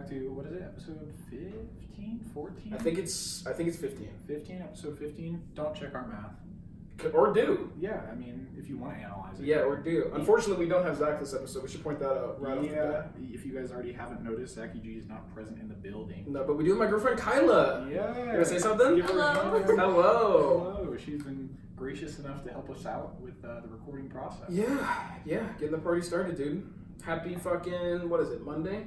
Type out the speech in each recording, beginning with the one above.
back to, what is it, episode 15, 14? I think it's 15. 15, episode 15. Don't check our math. Or do. Yeah, I mean, if you want to analyze it. Yeah, or do. Unfortunately, we don't have Zach this episode. We should point that out right off the bat. If you guys already haven't noticed, Zachy G is not present in the building. No, but we do have my girlfriend, Kyla. Yeah. You want to say something? Hello. Hello. She's been gracious enough to help us out with the recording process. Yeah, getting the party started, dude. Happy fucking, what is it, Monday?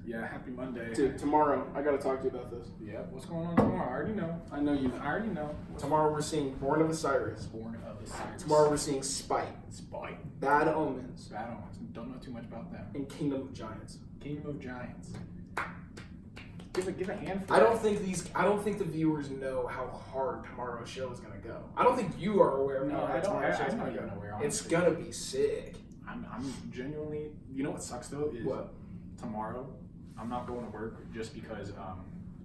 Yeah, happy Monday. Dude, tomorrow, I gotta talk to you about this. Yeah, what's going on tomorrow? I already know. I know you. I already know. Tomorrow we're seeing Born of Osiris. Born of Osiris. Tomorrow we're seeing Spite. Spite. Bad Omens. Bad Omens. Don't know too much about them. And Kingdom of Giants. Kingdom of Giants. Give a hand for I don't think the viewers know how hard tomorrow's show is gonna go. I don't think you are aware of No, how tomorrow's show is I'm gonna not even go. aware. It's Honestly. gonna be sick. I'm genuinely. You know what sucks though is What? tomorrow I'm not going to work just because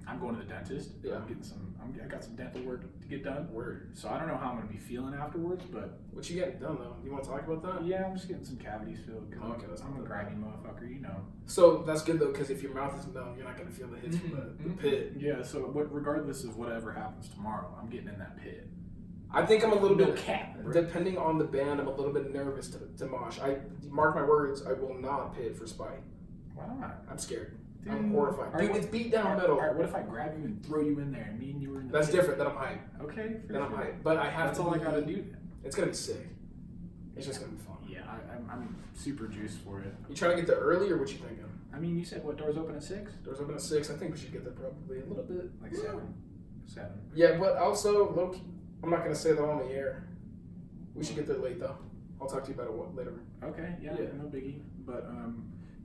I'm going to the dentist. Yeah. I got some dental work to get done. Word. So I don't know how I'm gonna be feeling afterwards, but What you getting done though? You want to talk about that? yeah, I'm just getting some cavities filled. 'Cause Okay, that's I'm not a bad. grimy motherfucker, you know. So that's good though, because if your mouth is numb, you're not gonna feel the hits from the pit. Yeah. So regardless of whatever happens tomorrow, I'm getting in that pit. I think I'm a little No bit, cap, bro. depending on the band, I'm a little bit nervous to mosh. I mark my words, I will not pit for Spite. Why not? I'm scared. Dude. I'm horrified. All Dude, right, it's beat down All metal. right, what if I grab you and throw you in there, and me and you were in the That's pit? different. Then I'm hype. Okay. Then I'm hype. But I have That's to. all I gotta do. It's gonna be sick. It's just gonna be fun. Yeah, I'm super juiced for it. You trying to get there early or what you thinking? I mean, you said what, doors open at 6? Doors open at 6. I think we should get there probably a little bit. Like 7. 7. Yeah, but also, low-key, I'm not gonna say that on the air. We should get there late though. I'll talk to you about it later. Okay, yeah, Yeah. no biggie. But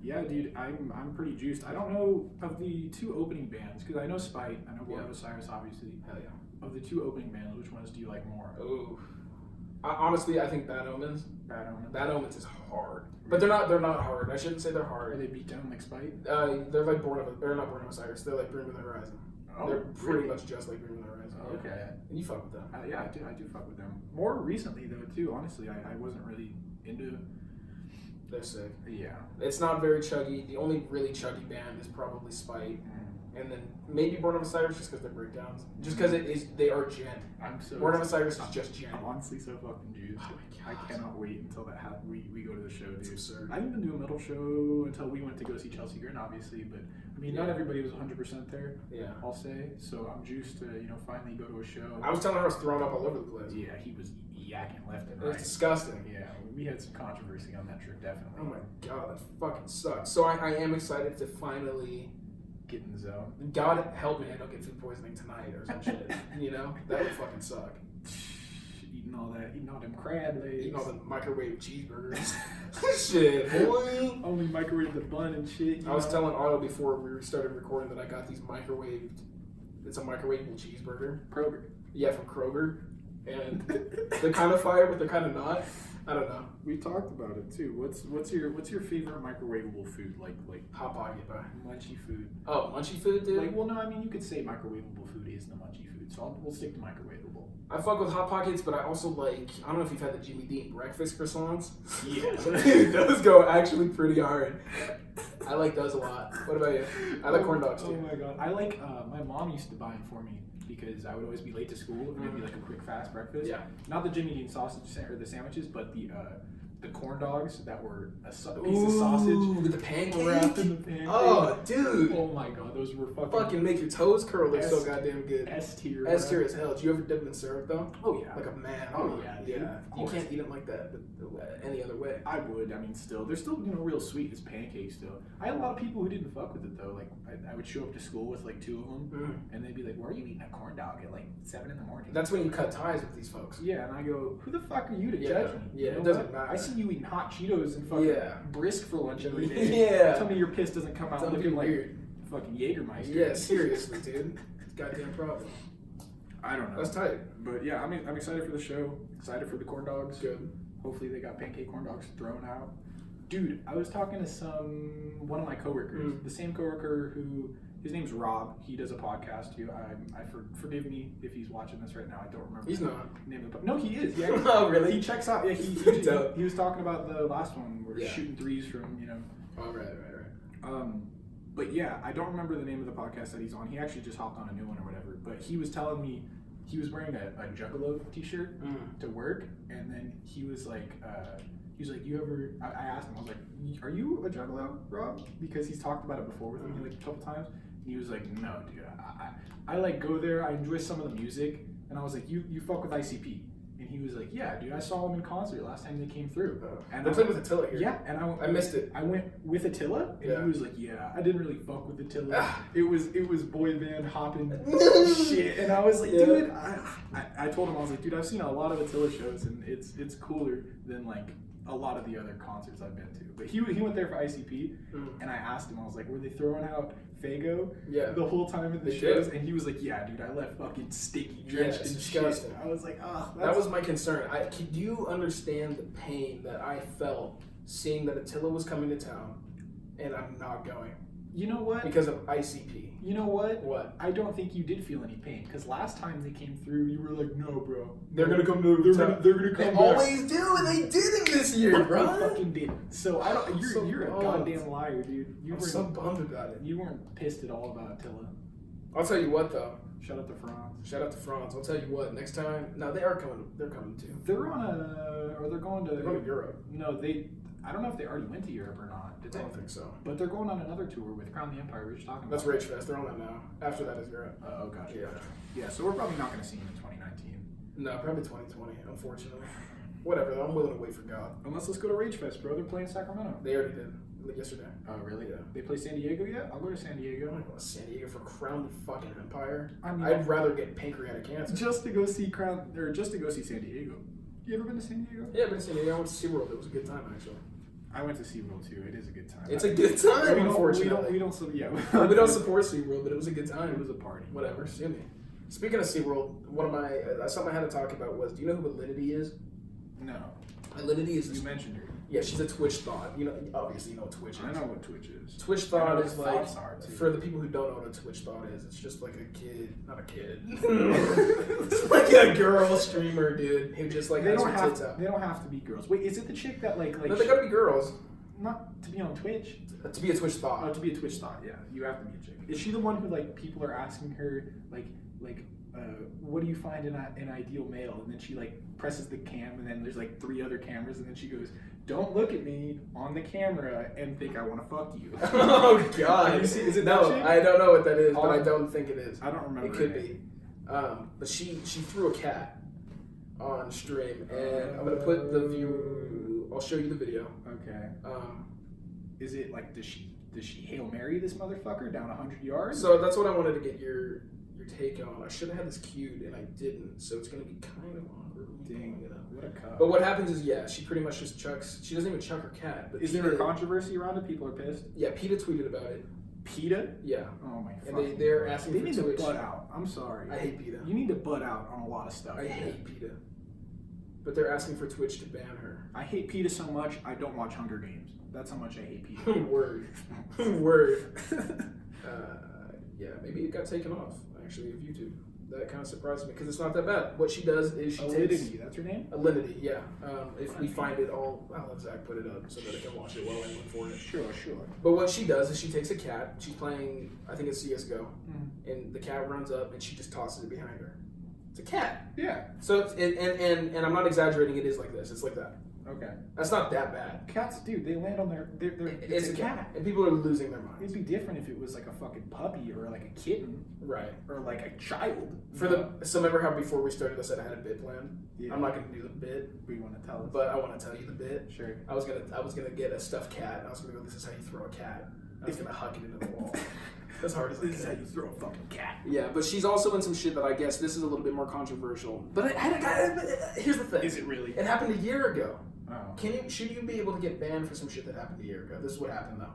yeah, dude, I'm pretty juiced. I don't know of the 2 opening bands because I know Spite, I know Born of Osiris, obviously. Hell yeah. Of the 2 opening bands, which ones do you like more? Ooh. Honestly, I think Bad Omens. Bad Omens. Bad Omens is hard, but they're not hard. I shouldn't say they're Are hard. they beat down like Spite? They're like they're not Born of Osiris. They're like Bring Me the Horizon. They're pretty really? much just like Bring Me the Horizon. Oh, okay. And you fuck with them. Yeah, I do fuck with them. More recently though, too. Honestly, I wasn't really into. They're sick. Yeah. It's not very chuggy. The only really chuggy band is probably Spite, and then maybe Born of Osiris just because they're breakdowns. Just because they are gen. I'm so. Born of Osiris is just gen. I'm honestly so fucking juiced. Oh my I God. cannot wait until we go to the show, dude. It's absurd. I didn't even do a metal show until we went to go see Chelsea Grin, obviously, but I mean, not Yeah. everybody was 100% there, Yeah. I'll say. So I'm juiced to, finally go to a show. I was telling her I was throwing up all over the place. Yeah, he was yakking left and It was right. disgusting. Yeah, we had some controversy on that trip, definitely. Oh my god, that fucking sucks. So I am excited to finally. Get in the zone. God help me, I don't get food poisoning tonight or some shit. You know, that would fucking suck. Eating all them crab legs. Eating all the microwave cheeseburgers. Shit, boy. Only microwave the bun and shit. I was telling Otto before we started recording that I got these microwaved. It's a microwavable cheeseburger. Kroger. Yeah, from Kroger, and they're kind of fire, but they're kind of not. I don't know. We talked about it too. What's your favorite microwavable food? Like Hot Pocket, bro. munchy food. Oh, munchy food, dude. Like, well, no, I mean you could say microwavable food is the munchy food, so we'll stick to microwavable. I fuck with Hot Pockets, but I also like. I don't know if you've had the Jimmy Dean breakfast croissants. Yeah. Dude, those go actually pretty hard. I like those a lot. What about you? I like corn dogs Oh too. my god, I like. My mom used to buy them for me because I would always be late to school and it'd be like a quick fast breakfast. Yeah. Not the Jimmy Dean sausage or the sandwiches, but the corn dogs that were a piece of sausage with the pancake. wrapped in the pancake. Oh, dude. Oh my god, those were Fucking make your toes curl. They're so S- goddamn good. S tier. S tier as hell. Do you ever dip them in syrup though? Oh yeah. Like a man. Oh, yeah, dude. yeah. Of You course. can't eat them like that any other way. I would. I mean, they're still real sweet as pancakes. Still, I had a lot of people who didn't fuck with it though. Like I would show up to school with like 2 of them, and they'd be like, "Why are you eating a corn dog at like 7 in the morning?" That's when you cut ties with these folks. Yeah, and I go, "Who the fuck are you to Yeah, judge me?" yeah, You know it doesn't what? matter. I see you eating hot Cheetos and fucking Yeah. brisk for lunch every day. Yeah. Tell me your piss doesn't come out Don't be looking like weird. fucking Jägermeister. Yeah, seriously, dude. It's a goddamn problem. I don't know. That's tight. But yeah, I'm excited for the show. Excited for the corn dogs. Good. Hopefully they got pancake corn dogs thrown out. Dude, I was talking to one of my coworkers, the same coworker who, his name's Rob. He does a podcast too. Forgive me if he's watching this right now. I don't remember. He's not. the name of the no, he is. Yeah. Oh, really? He checks out. Yeah, Dope. he was talking about the last one. We're Yeah. shooting threes from Oh, right. But But yeah, I don't remember the name of the podcast that he's on. He actually just hopped on a new one or whatever. But he was telling me he was wearing a Juggalo t-shirt to work, and then he was like, you ever? I asked him, I was like, are you a Juggalo, Rob? Because he's talked about it before with me like a couple times. And he was like, no, dude, I like go there. I enjoy some of the music, and I was like, you fuck with ICP. And he was like, yeah, dude, I saw him in concert last time they came through. And they played with Attila here. Yeah, and I missed it. I went with Attila, and he was like, yeah, I didn't really fuck with Attila. It was boy band hopping shit, and I was like, dude, I told him, I was like, dude, I've seen a lot of Attila shows, and it's cooler than like a lot of the other concerts I've been to. But he went there for ICP, and I asked him, I was like, were they throwing out Fago the whole time in the shows? And he was like, yeah, dude, I left fucking sticky, drenched in shit. I was like, oh, that was my concern. Do you understand the pain that I felt seeing that Attila was coming to town and I'm not going? You know what? Because of ICP. You know what? What? I don't think you did feel any pain, because last time they came through, you were like, no, bro. They're gonna come to town. They're gonna come They back. always do, and they didn't this year, bro. They fucking didn't. So I don't. You're a goddamn liar, dude. I'm so bummed about it. You weren't pissed at all about Attila. I'll tell you what, though. Shout out to Franz. Shout out to Franz. I'll tell you what. Next time, no, they are coming. They're coming too. They're on a, or they're going to. They're going to Europe. No, I don't know if they already went to Europe or not. Did they? I don't think so. But they're going on another tour with Crown the Empire. We were just talking about. That's Rage Fest. They're on that now. After that is Europe. Oh, gotcha. Yeah. Yeah. So we're probably not going to see him in 2019. No, probably 2020. Unfortunately. Whatever. Though, I'm willing to wait for God. Unless let's go to Rage Fest, bro. They're playing Sacramento. They already did. Like yesterday. Oh, really? Yeah. They play San Diego yet? I'll go to San Diego. I'm going to San Diego for Crown the fucking Empire. I mean, I'd rather get pancreatic cancer. Just to go see just to go see San Diego. You ever been to San Diego? Yeah, I've been to San Diego. I went to SeaWorld. It was a good time, actually. I went to SeaWorld too. It is a good time. It's a good time, unfortunately. We don't support SeaWorld, but it was a good time. It was a party. Whatever, sue me. Speaking of SeaWorld, one of my something I had to talk about was, do you know who Alinity is? No. Alinity is... You mentioned her. Yeah, she's a Twitch thought. You know, obviously you know what Twitch is. I know what Twitch is. Twitch thought is like, too. for the people who don't know what a Twitch thought is, it's just like a kid, not a kid. It's like a girl streamer, dude, who just like has her tits out. They don't have to be girls. Wait, is it the chick that like? No, they gotta be girls. Not to be on Twitch. To be a Twitch thought. Oh, to be a Twitch thought. Yeah, you have to be a chick. Is she the one who like people are asking her like what do you find in an ideal male? And then she like presses the cam, and then there's like 3 other cameras, and then she goes, "Don't look at me on the camera and think I want to fuck you." Oh God! Is it no, that chick? I don't know what that is, but I don't think it is. I don't remember. It could be. But she threw a cat on stream, and I'm gonna put the view. I'll show you the video. Okay. Is it like does she Hail Mary this motherfucker down 100 yards? So that's what I wanted to get your take on. I should have had this queued and I didn't, so it's gonna be kind of awkward. Dang, what a cup. But what happens is, yeah, she pretty much just chucks. She doesn't even chuck her cat. But is there a controversy around it? People are pissed. Yeah, PETA tweeted about it. PETA? Yeah. Oh my. And they're asking. They need to butt out. I'm sorry. I hate PETA. You need to butt out on a lot of stuff. I hate PETA. But they're asking for Twitch to ban her. I hate PETA so much I don't watch Hunger Games. That's how much I hate PETA. Word. Word. Yeah, maybe it got taken off actually of YouTube. That kind of surprised me because it's not that bad. What she does is she takes that's her name. Alinity, yeah. If we find it, I'll let Zach put it up so that I can watch it while I look for it. Sure. But what she does is she takes a cat. She's playing, I think it's CS:GO, and the cat runs up and she just tosses it behind her. It's a cat. Yeah. So and I'm not exaggerating. It is like this. It's like that. Okay. That's not that bad. Cats, dude, they land on their. It's a cat. And people are losing their minds. It'd be different if it was like a fucking puppy or like a kitten. Right. Or like a child. So remember how before we started I said I had a bit planned? Yeah. I'm not going to do the bit. But you want to tell us? But I want to tell you the bit. Sure. I was gonna get a stuffed cat, and I was going to go, this is how you throw a cat. I was going to huck it into the wall. As hard as I could. This is how you throw a fucking cat. Yeah, but she's also in some shit that I guess this is a little bit more controversial. But here's the thing. Is it really? It happened a year ago. Oh. Should you be able to get banned for some shit that happened a year ago? This is what happened though.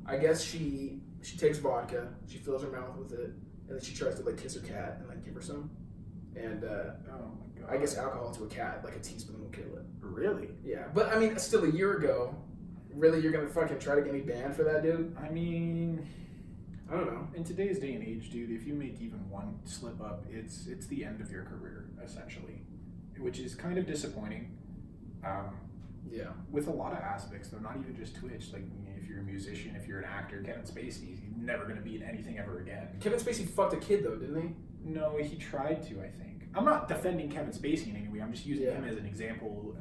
I guess she takes vodka, she fills her mouth with it, and then she tries to like kiss her cat and like give her some. And oh my God. I guess alcohol to a cat, like a teaspoon will kill it. Really? Yeah, but I mean, still a year ago. Really, you're gonna fucking try to get me banned for that, dude? I mean, I don't know. In today's day and age, dude, if you make even one slip up, it's the end of your career essentially, which is kind of disappointing. Yeah. With a lot of aspects, though, not even just Twitch. Like, if you're a musician, if you're an actor, Kevin Spacey, he's never going to be in anything ever again. Kevin Spacey fucked a kid, though, didn't he? No, he tried to, I think. I'm not defending Kevin Spacey in any way. I'm just using him as an example,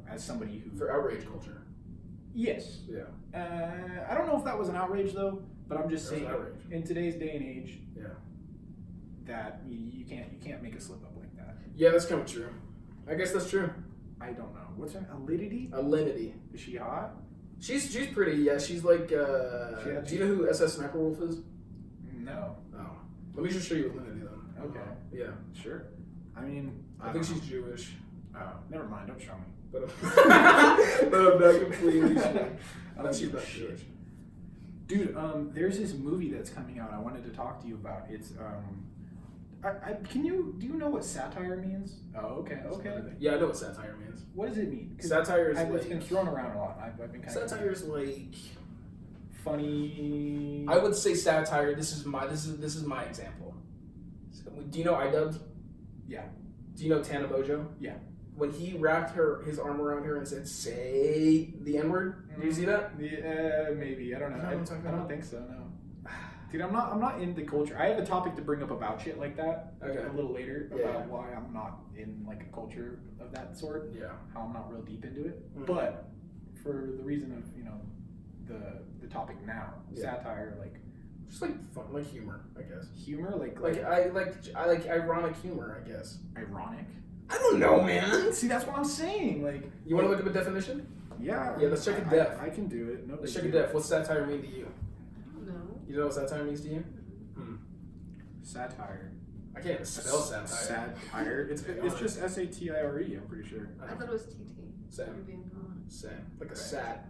as somebody who... For outrage culture. Yes. Yeah. I don't know if that was an outrage, though, but I'm just saying, outrage. In today's day and age, yeah, that you can't make a slip up like that. Yeah, that's kind of true. I guess that's true. I don't know. What's her name? Alinity? Alinity. Is she hot? She's pretty, yeah. She's like, do you know who SS Sniper Wolf is? No. Oh. Let me just show you Alinity, then. Okay. Yeah. Sure. I mean... I think she's Jewish. Oh, never mind. Don't show me. But I'm not completely sure. I don't see that shit. Dude, there's this movie that's coming out I wanted to talk to you about. It's, do you know what satire means? Oh, okay. Yeah, I know what satire means. What does it mean? Satire is it's been thrown around a lot. I've been kind of... Satire is like... funny... I would say satire, this is my example. So, do you know iDubbbz? Yeah. Do you know Tana Mojo? Yeah. When he wrapped his arm around her and said, say the N-word, did you see that? Yeah, maybe. I don't know. I don't think so, no. Dude, I'm not in the culture. I have a topic to bring up about shit like that a little later about why I'm not in like a culture of that sort. Yeah. How I'm not real deep into it. Mm-hmm. But for the reason of, the topic now, satire, like just like fun, like humor, I guess. Humor, I like ironic humor, I guess. Ironic? I don't know, man. See, that's what I'm saying. Like, you want to look up a definition? Yeah. Yeah, let's check a def. I can do it. Let's check a def. What's satire mean to you? No. You know what satire means to you? Satire. I can't even spell satire. Satire. It's just satire. I'm pretty sure. I thought it was TT. Same. Like a sat.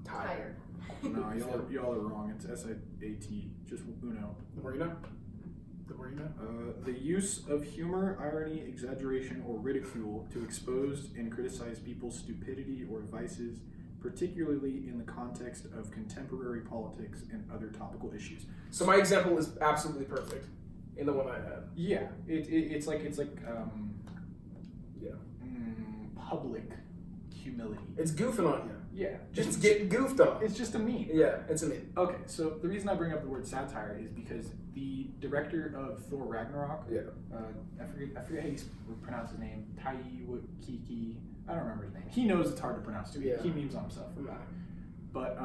Tire. No, y'all are wrong. It's SAT. Just uno. The more you know. The use of humor, irony, exaggeration, or ridicule to expose and criticize people's stupidity or vices, particularly in the context of contemporary politics and other topical issues. So my example is absolutely perfect in the one I had. Yeah, it's like public humility. It's goofing on you. Yeah, just getting goofed on. It's just a meme. Yeah, it's a meme. Okay, so the reason I bring up the word satire is because the director of Thor Ragnarok, I forget how you pronounce his name, Taiki, I don't remember his name. He knows it's hard to pronounce too. He memes on himself about it. But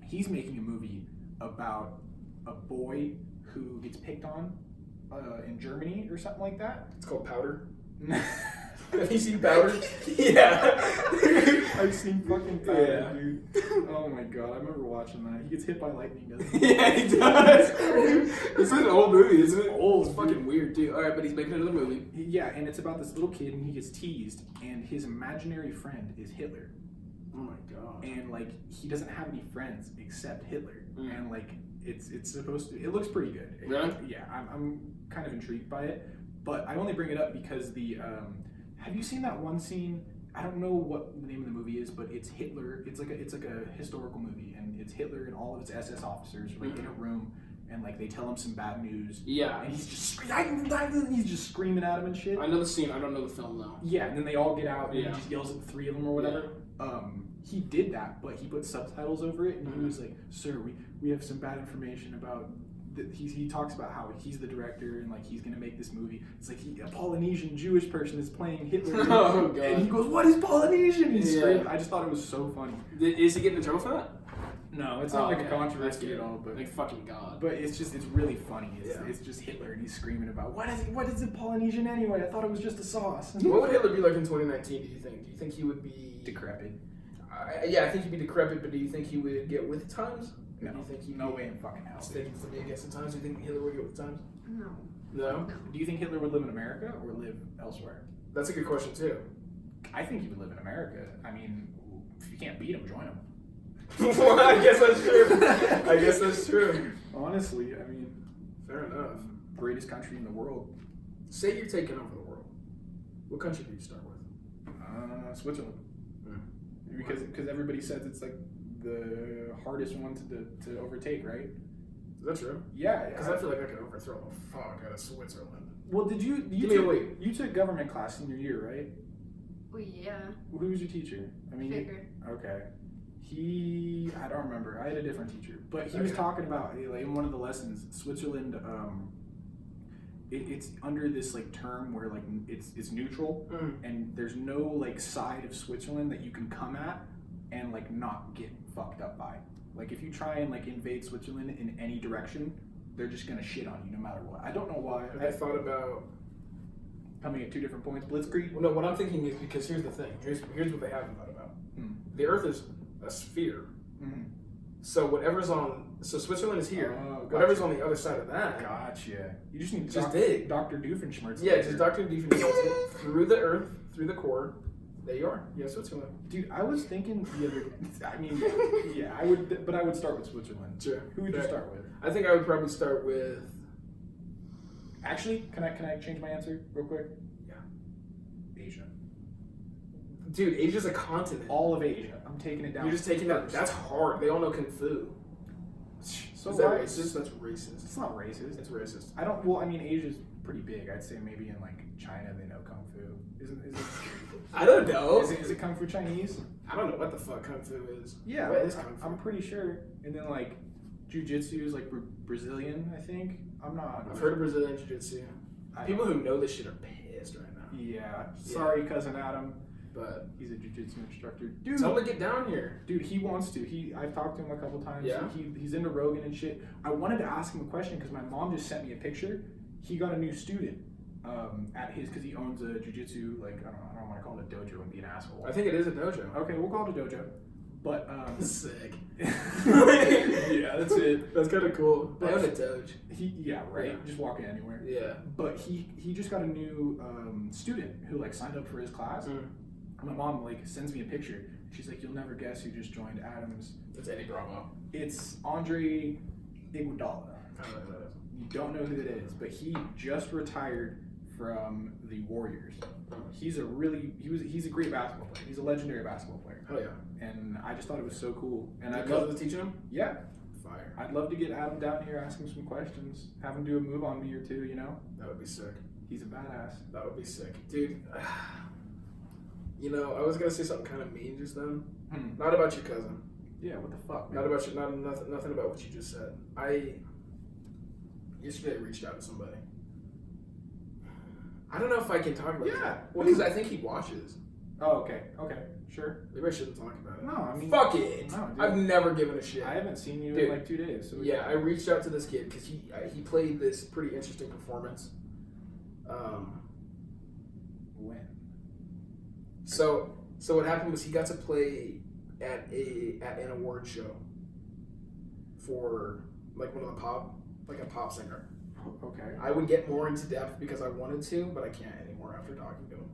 he's making a movie about a boy who gets picked on in Germany or something like that. It's called Powder. Have you seen Powder? Yeah. I've seen fucking Powder, dude. Oh my god, I remember watching that. He gets hit by lightning, doesn't he? Yeah, he does. This is an old movie, isn't it? Old. It's fucking weird, dude. Alright, but he's making another movie. Yeah, and it's about this little kid and he gets teased, and his imaginary friend is Hitler. Oh my god. And like, he doesn't have any friends except Hitler. And like, it's supposed to, it looks pretty good. Really? Yeah, I'm kind of intrigued by it. But I only bring it up because have you seen that one scene? I don't know what the name of the movie is, but it's Hitler. It's like a historical movie, and it's Hitler and all of his SS officers in a room, and like they tell him some bad news. Yeah. And he's just screaming at him and shit. I know the scene. I don't know the film though. Yeah, and then they all get out, and he just yells at the three of them or whatever. Yeah. He did that, but he put subtitles over it, and he was like, "Sir, we have some bad information about." He talks about how he's the director and like he's gonna make this movie. It's like a Polynesian Jewish person is playing Hitler. Oh god! And he goes, "What is Polynesian?" He's screaming. I just thought it was so funny. Is he getting in trouble for that? No, it's not like a controversy at all. But like fucking god. But it's really funny. It's just Hitler and he's screaming about what is it Polynesian anyway? I thought it was just a sauce. What would Hitler be like in 2019? Do you think? Do you think he would be decrepit? Yeah, I think he'd be decrepit. But do you think he would get with the times? No, no way in fucking hell. Thinking to be against the times. Do you think Hitler would get with the times? No. Do you think Hitler would live in America or live elsewhere? That's a good question too. I think he would live in America. I mean, if you can't beat him, join him. Well, I guess that's true. Honestly, I mean, fair enough. Greatest country in the world. Say you're taking over the world. What country do you start with? Switzerland. Because everybody says it's like the hardest one to overtake, right? Is that true? Yeah. Because I feel like I could overthrow the fuck out of Switzerland. Well, you took government class in your year, right? Well, yeah. Who was your teacher? I mean, Figure. okay. I don't remember. I had a different teacher, but he was talking about like in one of the lessons, Switzerland. It's under this like term where like it's neutral, and there's no like side of Switzerland that you can come at and like not get fucked up by. Like if you try and like invade Switzerland in any direction, they're just gonna shit on you no matter what. I don't know why. I thought about coming at 2 different points. Blitzkrieg. Well, no, what I'm thinking is because here's the thing. Here's what they haven't thought about. The Earth is a sphere. So so Switzerland is here. Gotcha. Whatever's on the other side of that. Gotcha. You just need Just dig. Dr. Doofenshmirtz. Yeah, just Dr. Doofenshmirtz through the Earth, through the core. There you are. You have Switzerland. Dude, I was thinking the other. I mean, yeah, I would, but I would start with Switzerland. Sure. Who would you start with? I think I would probably start with. Actually, can I change my answer real quick? Yeah. Asia. Dude, Asia's a continent. All of Asia. I'm taking it down. You're just taking that. That's hard. They all know kung fu. So Is that why- racist? That's racist. It's not racist. It's racist. I don't. Well, I mean, Asia's pretty big. I'd say maybe in like China they know kung fu. Is it? I don't know. Is it kung fu Chinese? I don't know what the fuck kung fu is. Yeah, What is kung fu? I'm pretty sure. And then like, jiu-jitsu is like Brazilian, I think. I'm not. I've heard of Brazilian Jiu-Jitsu. People who know this shit are pissed right now. Yeah. Sorry, cousin Adam. But He's a jiu-jitsu instructor. Dude, tell him to get down here. Dude, he wants to. I've talked to him a couple times. Yeah? He's into Rogan and shit. I wanted to ask him a question because my mom just sent me a picture. He got a new student at his, because he owns a jiu-jitsu, like, I don't want to call it a dojo and be an asshole. I think it is a dojo. Okay, we'll call it a dojo. But, Sick. yeah, that's it. That's kind of cool. But- I own a dojo. Yeah, right. Yeah. Just walking anywhere. Yeah. But he just got a new student who like signed up for his class. My mom like sends me a picture. She's like, "You'll never guess who just joined Adams." It's Eddie Bravo. It's Andre Iguodala. I don't know who that is. You don't know who that is, but he just retired from the Warriors. He's a great basketball player. He's a legendary basketball player. Hell yeah. And I just thought it was so cool. And Did I'd Cousins love, teach him? yeah, Fire. I'd love to get Adam down here, ask him some questions, have him do a move on me or two. You know, That would be sick. he's a badass. That would be sick. Dude, you know, I was going to say something kind of mean just then. Not about your cousin. Yeah, what the fuck? Not about nothing about what you just said. Yesterday I reached out to somebody. I don't know if I can talk about Yeah. that. Well, because I think he watches. Oh, okay, sure. Maybe I shouldn't talk about it. No, I mean, Fuck it. No, dude. I've never given a shit. I haven't seen you Dude. in like 2 days. So Yeah, I reached out to this kid because he played this pretty interesting performance. When? So what happened was he got to play at an award show for like one of the a pop singer. Okay. I would get more into depth because I wanted to, but I can't anymore after talking to him.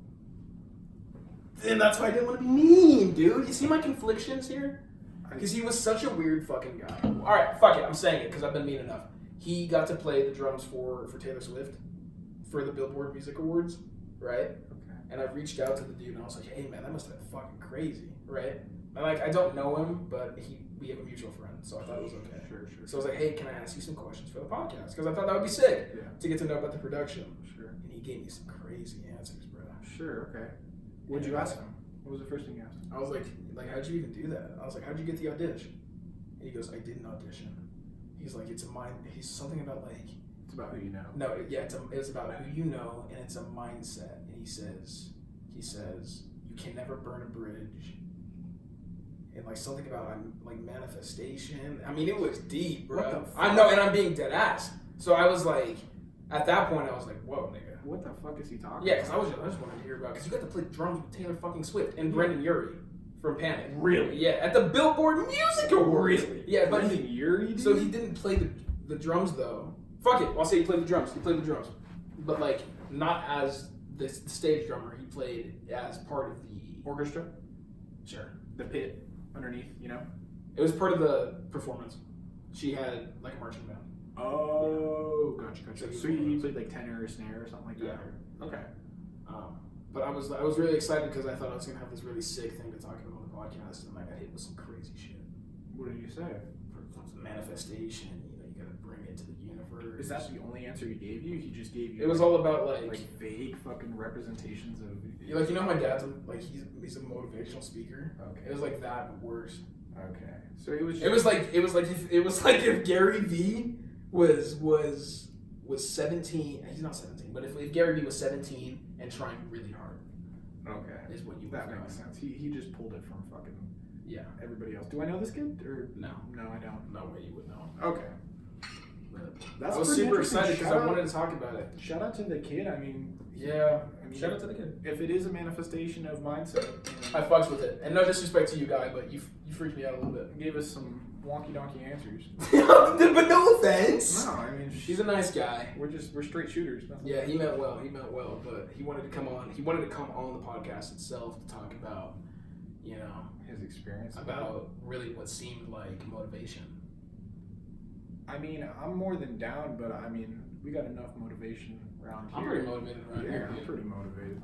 And that's why I didn't want to be mean, dude. You see my conflictions here? Because he was such a weird fucking guy. All right, fuck it. I'm saying it because I've been mean enough. He got to play the drums for Taylor Swift for the Billboard Music Awards, right? Okay. And I reached out to the dude and I was like, hey man, that must have been fucking crazy, right? And like, I don't know him, but we have a mutual friend, so I thought it was okay. Sure. So I was like, hey, can I ask you some questions for the podcast? Because I thought that would be sick Yeah. to get to know about the production. Sure. And he gave me some crazy answers, bro. Sure. Okay. What'd you ask him? What was the first thing you asked him? I was like, how'd you even do that? I was like, how'd you get the audition? And he goes, I didn't audition. He's like, he's something about like, It's about who you know. no, it's about who you know, and it's a mindset. And he says, you can never burn a bridge. And like something about like manifestation. I mean, it was deep, bro. What the fuck? I know, and I'm being dead ass. So I was like, at that point, I was like, whoa, nigga. What the fuck is he talking Yeah, because about? I just wanted to hear about because you got to play drums with Taylor fucking Swift and Brendan Urie from Panic. Really? Yeah, at the Billboard Music Awards. Really? Yeah, but Brendan Urie, dude? so he didn't play the drums though. Fuck it, I'll say he played the drums. He played the drums, but like not as the stage drummer. He played as part of the orchestra, Sure. the pit underneath. You know. It was part of the performance. She had like a marching band. Oh, gotcha. So So he played like tenor or snare or something like that. Yeah. Okay. But I was really excited because I thought I was gonna have this really sick thing to talk about on the podcast, and I got hit with some crazy shit. What did you say? For manifestation, you gotta bring it to the universe. Is that the only answer he gave you? He just gave you. It was all about like vague fucking representations of. like my dad's he's a motivational speaker. Okay. It was like that, but worse. Okay. So it was. It was like if Gary Vee was 17. He's not 17, but if Gary Vee was 17 and trying really hard. Okay. Is what you. That makes sense. He just pulled it from fucking. Yeah. Everybody else. Do I know this kid or no? No, I don't. No way you would know. Okay. I was super excited because I wanted to talk about it. Shout out to the kid. I mean, shout out to the kid. If it is a manifestation of mindset, I fucks with it. And no disrespect to you, guy, but you freaked me out a little bit. Gave us some wonky donkey answers. But no offense. No, I mean, he's a nice guy. We're straight shooters. Nothing. Yeah, he meant well. But he wanted to come on. He wanted to come on the podcast itself to talk about, his experience about really what seemed like motivation. I mean, I'm more than down, but I mean, we got enough motivation around here. I'm pretty motivated around here. I'm pretty motivated.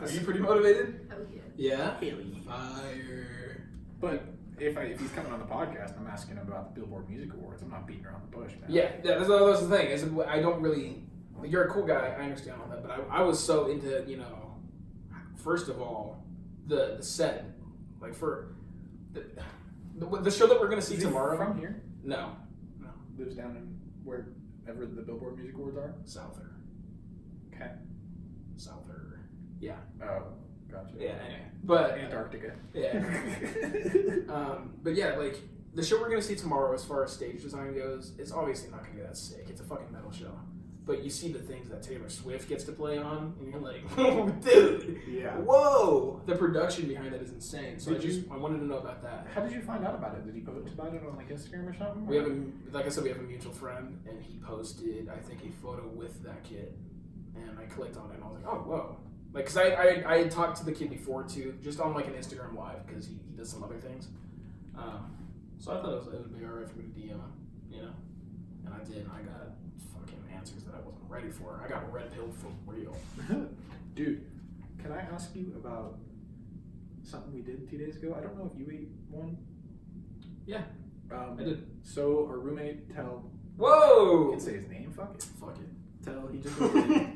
Are you pretty motivated? Oh yeah. Yeah. Hell yeah. Fire. But if he's coming on the podcast, I'm asking him about the Billboard Music Awards. I'm not beating around the bush, man. Yeah, that's the thing. Is I don't really. You're a cool guy. I understand all that, but I was so into first of all, the set, like for the show that we're gonna see tomorrow. From here? No. Lives down in wherever the Billboard Music Awards are. Souther. Okay. Souther. Yeah. Oh, gotcha. Yeah. Anyway, but Antarctica. Yeah. But yeah, like the show we're gonna see tomorrow, as far as stage design goes, it's obviously not gonna be that sick. It's a fucking metal show. But you see the things that Taylor Swift gets to play on, and you're like, oh, dude, Yeah. Whoa! The production behind that is insane. So Did I wanted to know about that. How did you find out about it? Did he post about it on like Instagram or something? We have like I said, we have a mutual friend, and he posted, I think, a photo with that kid, and I clicked on it, and I was like, oh, whoa. Like, cause I had talked to the kid before too, just on like an Instagram live, because he does some other things. So I thought it would be alright for me to DM him, and I did, and I got fucking answers that I wasn't ready for. I got red pilled for real. Dude, can I ask you about something we did 2 days ago? I don't know if you ate one. Yeah, I did. So our roommate Tell. Whoa! You can say his name. Fuck it. Fuck it. Tell. He just. ate it.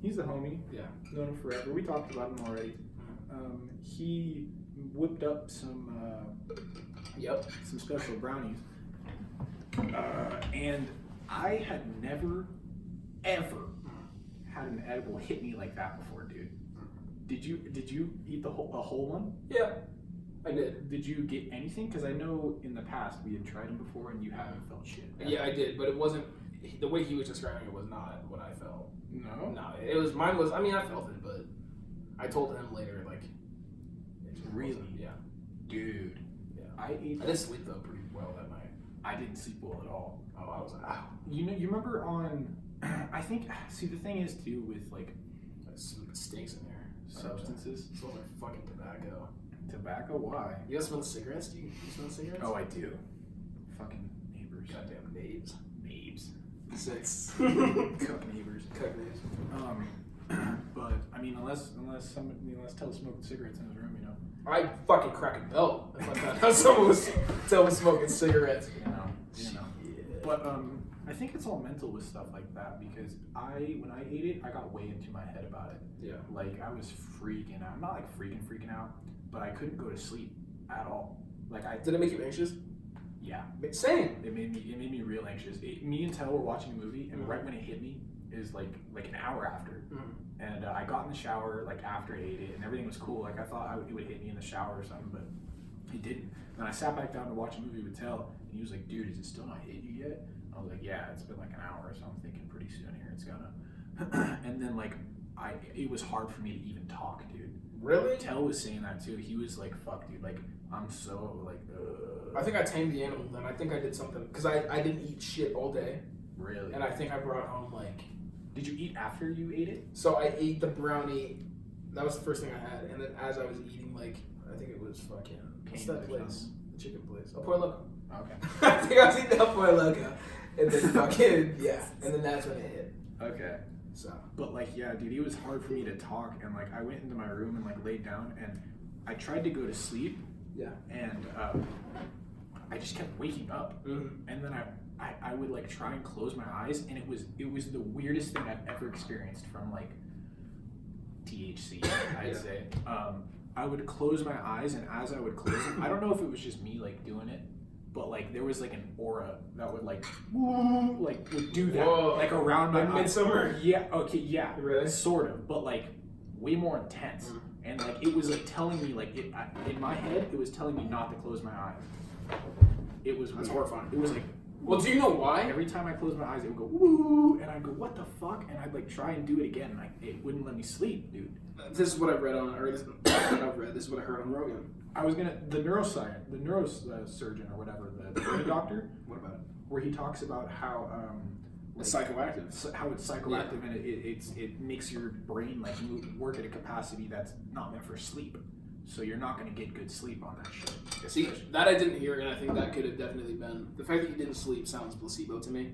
He's a homie. Yeah. Known him forever. We talked about him already. He whipped up some special brownies. And I had never, ever had an edible hit me like that before, dude. Did you eat a whole one? Yeah, I did. Did you get anything? Because I know in the past we had tried them before and you haven't felt shit. Yeah, I did, but it wasn't, the way he was describing it was not what I felt. No? No, mine was, I felt it, but I told him later, like, it just Really? wasn't. Yeah. Dude. Yeah. I did sleep, though, pretty well that night. I didn't sleep well at all. Oh, I was like, ow. You remember on, I think, see the thing is too with like It stinks in there. substances. It smells like fucking tobacco. Tobacco, why? You guys smell the cigarettes? Do you smell the cigarettes? Oh, I do. Fucking neighbors. Goddamn neighbors. Babes. 6. Cook neighbors. Cook neighbors. But I mean, unless Tell smoking cigarettes in his room, I'd fucking crack a belt if I found out someone was smoking cigarettes. you know. But I think it's all mental with stuff like that because when I ate it, I got way into my head about it. Yeah. Like I was freaking out. Not like freaking out, but I couldn't go to sleep at all. Did it make you anxious? Yeah. Same. It made me real anxious. Me and Tell were watching a movie, and right when it hit me is like an hour after. And I got in the shower like after I ate it, and everything was cool. Like I thought it would hit me in the shower or something, but it didn't. And I sat back down to watch a movie with Tell, and he was like, "Dude, is it still not hit you yet?" I was like, "Yeah, it's been like an hour." So I'm thinking pretty soon here it's gonna. And then it was hard for me to even talk, dude. Really? Tell was saying that too. He was like, "Fuck, dude, like I'm so like." I think I tamed the animal then. I think I did something because I didn't eat shit all day. Really? And I think I brought home like. Did you eat after you ate it? So I ate the brownie. That was the first thing I had, and then as I was eating, like I think it was fucking what's that place? The chicken place. El Pollo Loco. Okay. I think I was eating El Pollo Loco, and then fucking yeah, and then that's when it hit. Okay. So. But yeah, dude, it was hard for me to talk, and I went into my room and laid down, and I tried to go to sleep. Yeah. And I just kept waking up, and then I would like try and close my eyes, and it was the weirdest thing I've ever experienced from like THC, I'd say. I would close my eyes, and as I would close them, I don't know if it was just me like doing it, but like there was like an aura that would like would do that. Whoa. Like around my Like eyes. Midsummer? Yeah, okay, yeah. Really? Sort of, but like way more intense. And like it was like telling me like in my head it was telling me not to close my eyes. It was That's weird. horrifying. It was like, Well, do you know why? every time I closed my eyes, it would go woo, and I'd go, what the fuck? And I'd like try and do it again, and it wouldn't let me sleep, dude. This is what I read on, or this, this is what I heard on Rogan. I was gonna the neurosurgeon or whatever, the brain doctor, What about it? where he talks about how It's psychoactive. how it's psychoactive, and it makes your brain like work at a capacity that's not meant for sleep. So you're not going to get good sleep on that shit. See, that I didn't hear, and I think that could have definitely been the fact that you didn't sleep sounds placebo to me.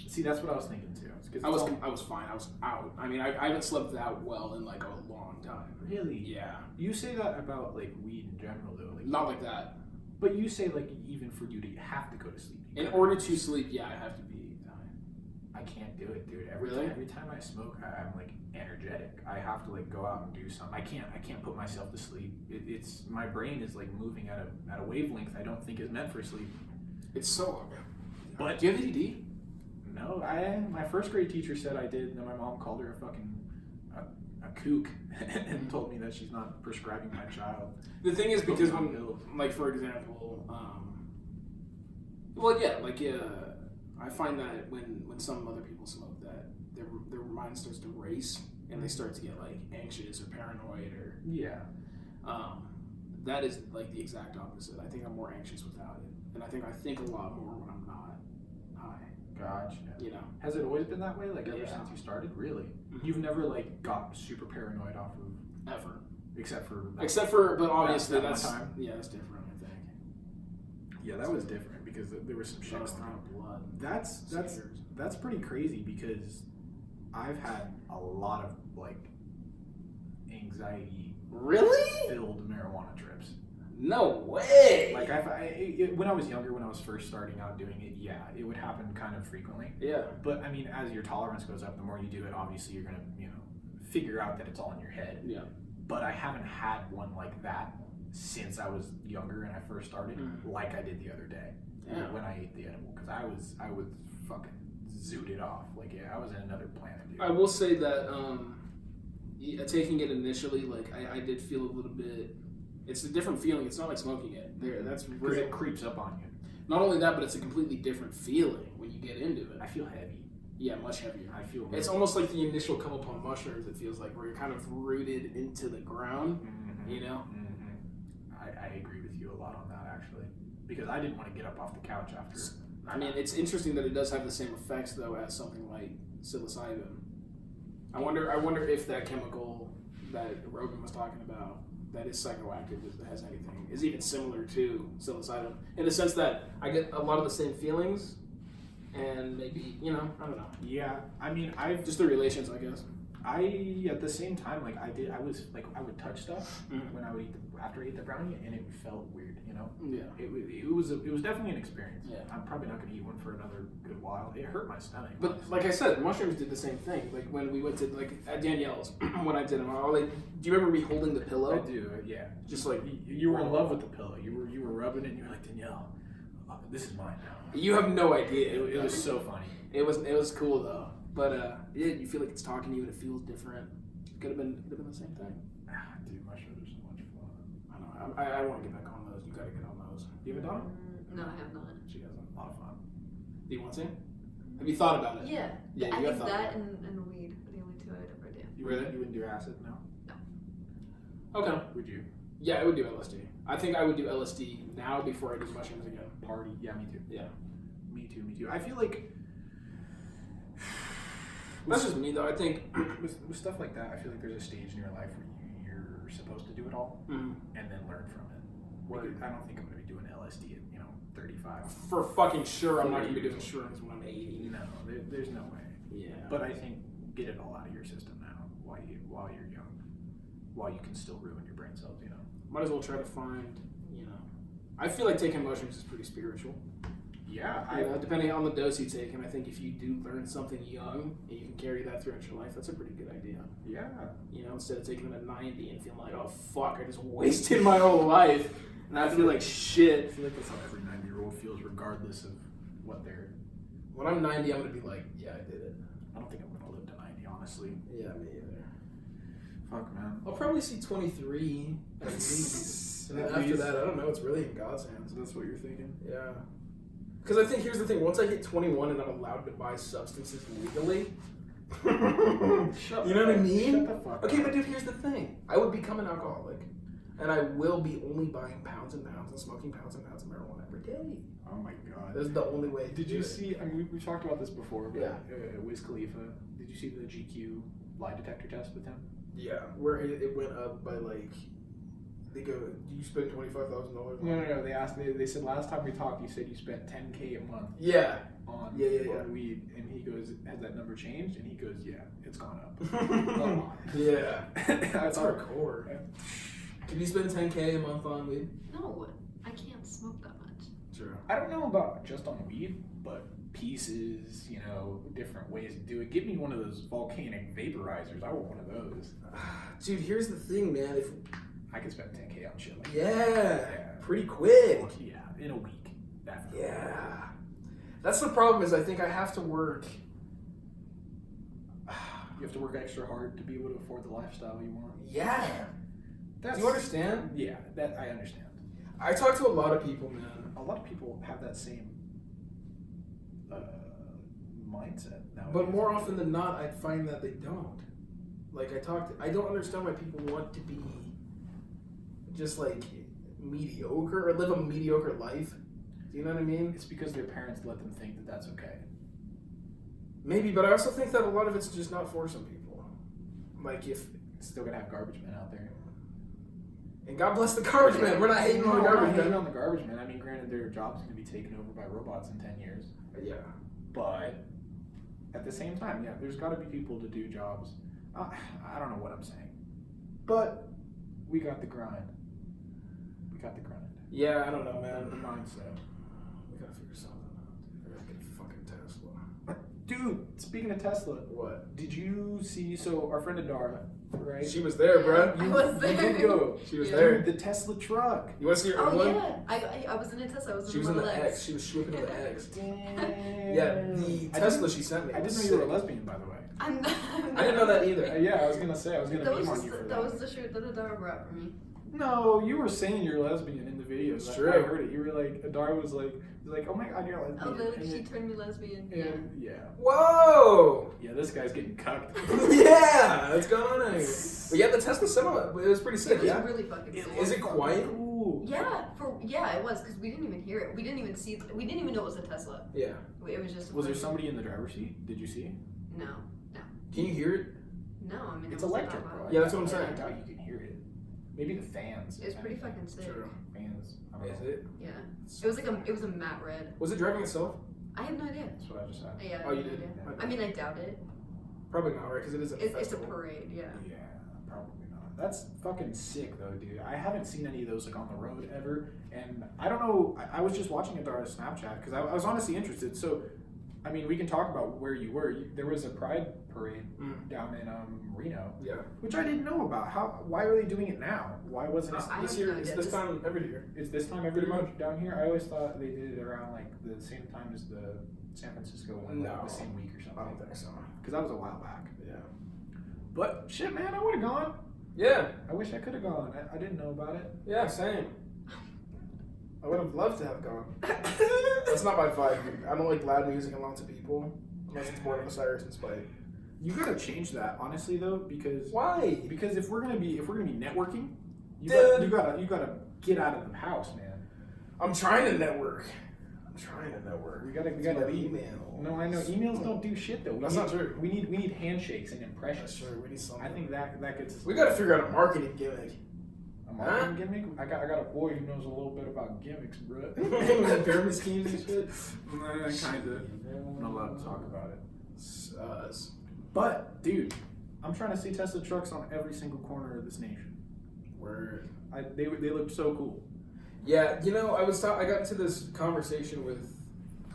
See, that's what I was thinking too. I was fine. I was out. I mean, I haven't slept that well in like a long time. Really? Yeah. You say that about like weed in general, though. Like, Not like that. But you say like even for you to have to go to sleep. In order to sleep, yeah, I have to be high. I can't do it, dude. Really? Every time I smoke, I'm like energetic. I have to like go out and do something. I can't put myself to sleep. It's my brain is like moving at a wavelength I don't think is meant for sleep. It's so. But Do you have ADD? no, my first grade teacher said I did, and then my mom called her a fucking a kook and told me that she's not prescribing my child. The thing is, because on when, pills. like for example, well, yeah, like I find that when some other people smoke, that their mind starts to race and they start to get like anxious or paranoid or Yeah. that is like the exact opposite. I think I'm more anxious without it, and I think a lot more when I'm not high. Gotcha. You know, Has it always been that way? Like ever Yeah. since you started? Really? Mhm. You've never like got super paranoid off of, ever. except for But obviously that one that's time. yeah, that's different. I think. Yeah, that was different because there was some shit Shit going on. blood. That's pretty crazy because I've had a lot of like anxiety Really? filled marijuana trips. No way. Like when I was younger, when I was first starting out doing it, yeah, it would happen kind of frequently. Yeah. But I mean, as your tolerance goes up, the more you do it, obviously you're gonna figure out that it's all in your head. Yeah. But I haven't had one like that since I was younger and I first started, like I did the other day when I ate the edible, because I was fucking zooted off. Like I was in another planet, dude. I will say that taking it initially, like I did feel a little bit. It's a different feeling. It's not like smoking it. That's Because real. it creeps up on you. Not only that, but it's a completely different feeling when you get into it. I feel heavy. Yeah, much heavier. I feel. It's almost like the initial come upon mushrooms. It feels like where you're kind of rooted into the ground. Mhm. You know. I agree with you a lot on that actually, because I didn't want to get up off the couch after. I mean, it's interesting that it does have the same effects though as something like psilocybin. I wonder if that chemical that Rogan was talking about that is psychoactive has anything is even similar to psilocybin in the sense that I get a lot of the same feelings and maybe I don't know. Yeah, I mean, Just the relations, I guess. at the same time, like I would touch stuff when I would after I ate the brownie, and it felt weird, Yeah. It was definitely an experience. Yeah. I'm probably not going to eat one for another good while. It hurt my stomach. But honestly. like I said, mushrooms did the same thing. Like when we went to at Danielle's when I did them, do you remember me holding the pillow? I do, yeah. Just like You were in love with the pillow. You were rubbing it, and you were like, Danielle, this is mine now. you have no idea. It was so funny. It was cool though. But yeah, you feel like it's talking to you and it feels different. Could have been the same thing. Dude, mushrooms are so much fun. I know. I want to get back on those. You got to get on those. You haven't done it? No, I have not. She has a lot of fun. Do you want to? Have you thought about it? Yeah. Yeah, I you have think thought that about it. and weed are the only two I'd ever do. You Really? You wouldn't do acid? No. Okay. Would you? Yeah, I would do LSD. I think I would do LSD now before I do mushrooms again. Party? Yeah, me too. Yeah. Me too. I feel like That's just me though. I think. with stuff like that, I feel like there's a stage in your life where you're supposed to do it all and then learn from it. Word. I don't think I'm going to be doing LSD at 35. For fucking sure, I'm not gonna be doing shrooms when I'm 80. No, there's no way. Yeah. But I think get it all out of your system now while you're young, while you can still ruin your brain cells. Might as well try to find. I feel like taking mushrooms is pretty spiritual. Yeah, You know, depending on the dose you take, and I think if you do learn something young and you can carry that throughout your life, that's a pretty good idea. yeah. You know, instead of taking them at 90 and feeling like, oh fuck, I just wasted my whole life, and I feel like shit. I feel like that's how every 90-year-old feels, regardless of what they're. When I'm 90, I'm gonna be like, yeah, I did it. I don't think I'm gonna live to 90, honestly. Yeah, me either. Fuck, man. I'll probably see 23 at least. And then At after least. that, I don't know. It's really in God's hands. That's what you're thinking. Yeah. Because I think here's the thing. Once I hit 21 and I'm allowed to buy substances legally, you know what I mean? Shut the fuck Okay, up. but dude, here's the thing. I would become an alcoholic, and I will be only buying pounds and pounds and smoking pounds and pounds of marijuana every day. Oh my god. That's the only way. Did you see? I mean, we've talked about this before. But, Yeah. Wiz Khalifa. Did you see the GQ lie detector test with him? Yeah, where it went up by like, they go, do you spend $25,000? No. They asked. They said last time we talked, you said you spent $10K a month Yeah. on Yeah. weed, and he goes, "Has that number changed?" And he goes, "Yeah, it's gone up." A lot. Yeah. That's hardcore. Can you spend $10K a month on weed? No, I can't smoke that much. True. I don't know about just on weed, but pieces, you know, different ways to do it. Give me one of those volcanic vaporizers. I want one of those. Dude, here's the thing, man. If I could spend $10K on shit like yeah, pretty quick. that. Yeah, in a week. Definitely. Yeah. That's the problem is I think I have to work. You have to work extra hard to be able to afford the lifestyle you want. Yeah. That's, Do you understand? Yeah, that I understand. I talk to a lot of people, man. A lot of people have that same mindset now. But more often than not, I find that they don't. Like I don't understand why people want to be just like mediocre or live a mediocre life. Do you know what I mean? It's because their parents let them think that that's okay. Maybe, but I also think that a lot of it's just not for some people. Like if, Still gonna have garbage men out there. and God bless the garbage man. We're not hating on the We're not garbage hating man. on the garbage men. I mean, granted, their job's gonna be taken over by robots in 10 years. Yeah. But at the same time, yeah, there's got to be people to do jobs. I don't know what I'm saying, but we got the grind. We got the grind. Yeah, I don't know, The man. mindset. We gotta figure something out. I gotta get a fucking Tesla. Dude, speaking of Tesla, What? did you see? So our friend Adara, right? She was there, bruh. I was You there. did go. She was Yeah. there. Dude, the Tesla truck. You want to see her Oh one? yeah, I was in a Tesla. I was She in was in the the Model X. She was swooping in the X. Damn. Yeah, the Tesla she sent me. I didn't was know you were a sick. lesbian, by the way. I'm I didn't know that either. Yeah, I was gonna say I was gonna that beam was on just you for that was the shirt that Adara brought for me. No, you were saying you're lesbian in the videos. It's I true. heard it. You were like, Adara was like, oh my god, you're a lesbian. Oh, literally, And she it- turned me lesbian. and yeah. Whoa! Yeah, this guy's getting cucked. Yeah, what's going on here? But yeah, the Tesla similar. It was pretty It sick. was Yeah. really fucking sick. Is it quiet? Cool. Yeah, it was because we didn't even hear it. We didn't even see. We didn't even know it was a Tesla. Yeah. It was just. Was there somebody in the driver's seat? Did you see? No. Can you hear it? No, I mean It's it wasn't electric, that bro. loud. Yeah, that's what I'm I saying. doubt you can hear it. Maybe the fans. It was if pretty anything. fucking sick. True. Fans. I don't Is know. it? Yeah, it was a matte red. Was it driving itself? I have no idea. That's what I just said. Yeah. Oh, I you have no did? idea. Okay. I mean, I doubt it. Probably not, right? Because it is a It's a festival. parade. Yeah. Yeah, probably not. That's fucking sick though, dude. I haven't seen any of those like on the road ever, and I don't know. I was just watching Adara's Snapchat because I was honestly interested. So, I mean, we can talk about where you were. There was a Pride parade down in Reno, Yeah. which I didn't know about. Why are they doing it now? Why wasn't it? I This have year, no it's idea. this time every year. It's this time every month down here. I always thought they did it around like the same time as the San Francisco one, like No. the same week or something. I don't think so. Because that was a while back. Yeah. But shit, man, I would have gone. Yeah. I wish I could have gone. I didn't know about it. Yeah, same. I would have loved to have gone. That's not my vibe. I don't like loud music and lots of people. Unless it's Born of Osiris and Spite. You gotta change that, honestly, though, because Why? if we're gonna be networking, you Dude. gotta get out of the house, man. I'm trying to network. We gotta leave. email. No, I know emails don't do shit though. That's not true. We need handshakes and impressions. That's true. We need something. I think that gets. We gotta figure out a marketing gimmick. A marketing gimmick. I got a boy who knows a little bit about gimmicks, bro. Pyramid schemes and shit. Kinda. I'm not allowed to talk about it. Us. But dude, I'm trying to see Tesla trucks on every single corner of this nation. Word. They looked so cool. Yeah, you know, I got into this conversation with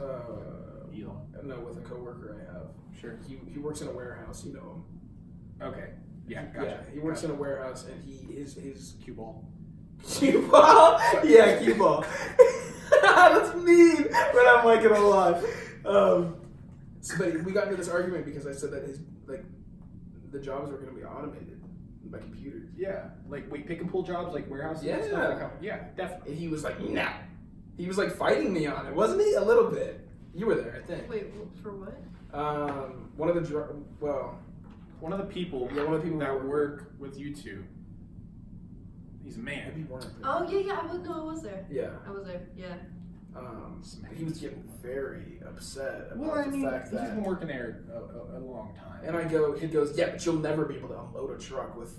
Elon. No, with a coworker I have. Sure. He works in a warehouse. You know him. Okay. Yeah. Gotcha. Yeah, he works in a warehouse, and his cue ball. cue ball. Yeah, cue ball. That's mean, but I'm liking it a lot. But we got into this argument because I said that the jobs were going to be automated by computers. Yeah. Like pick and pull jobs, like warehouses. Yeah. And stuff like yeah, definitely. And he was like, no. He was like fighting me on it, wasn't he? A little bit. You were there, I think. Wait, for what? One of the one of the people that work with you two. He's a man. maybe one of them. Oh yeah, I was there. Yeah. I was there. Yeah. He was getting very upset about Well, I mean, the fact he's that. been working there a long time. And he goes, yeah, but you'll never be able to unload a truck with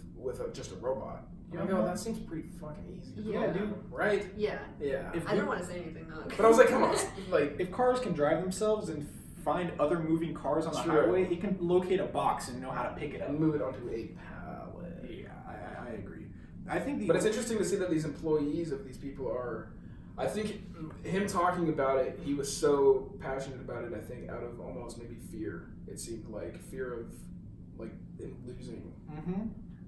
just a robot. And I go, that seems pretty fucking easy. Yeah, dude. Right? Yeah. Yeah. I don't want to say anything though. But I was like, come on, like, If cars can drive themselves and find other moving cars on the True. highway, it can locate a box and know how to pick it up. and move it onto a pallet. Yeah, I agree. I think But it's interesting to see that these employees of these people are. I think him talking about it, he was so passionate about it. I think out of almost maybe fear. It seemed like fear of like him losing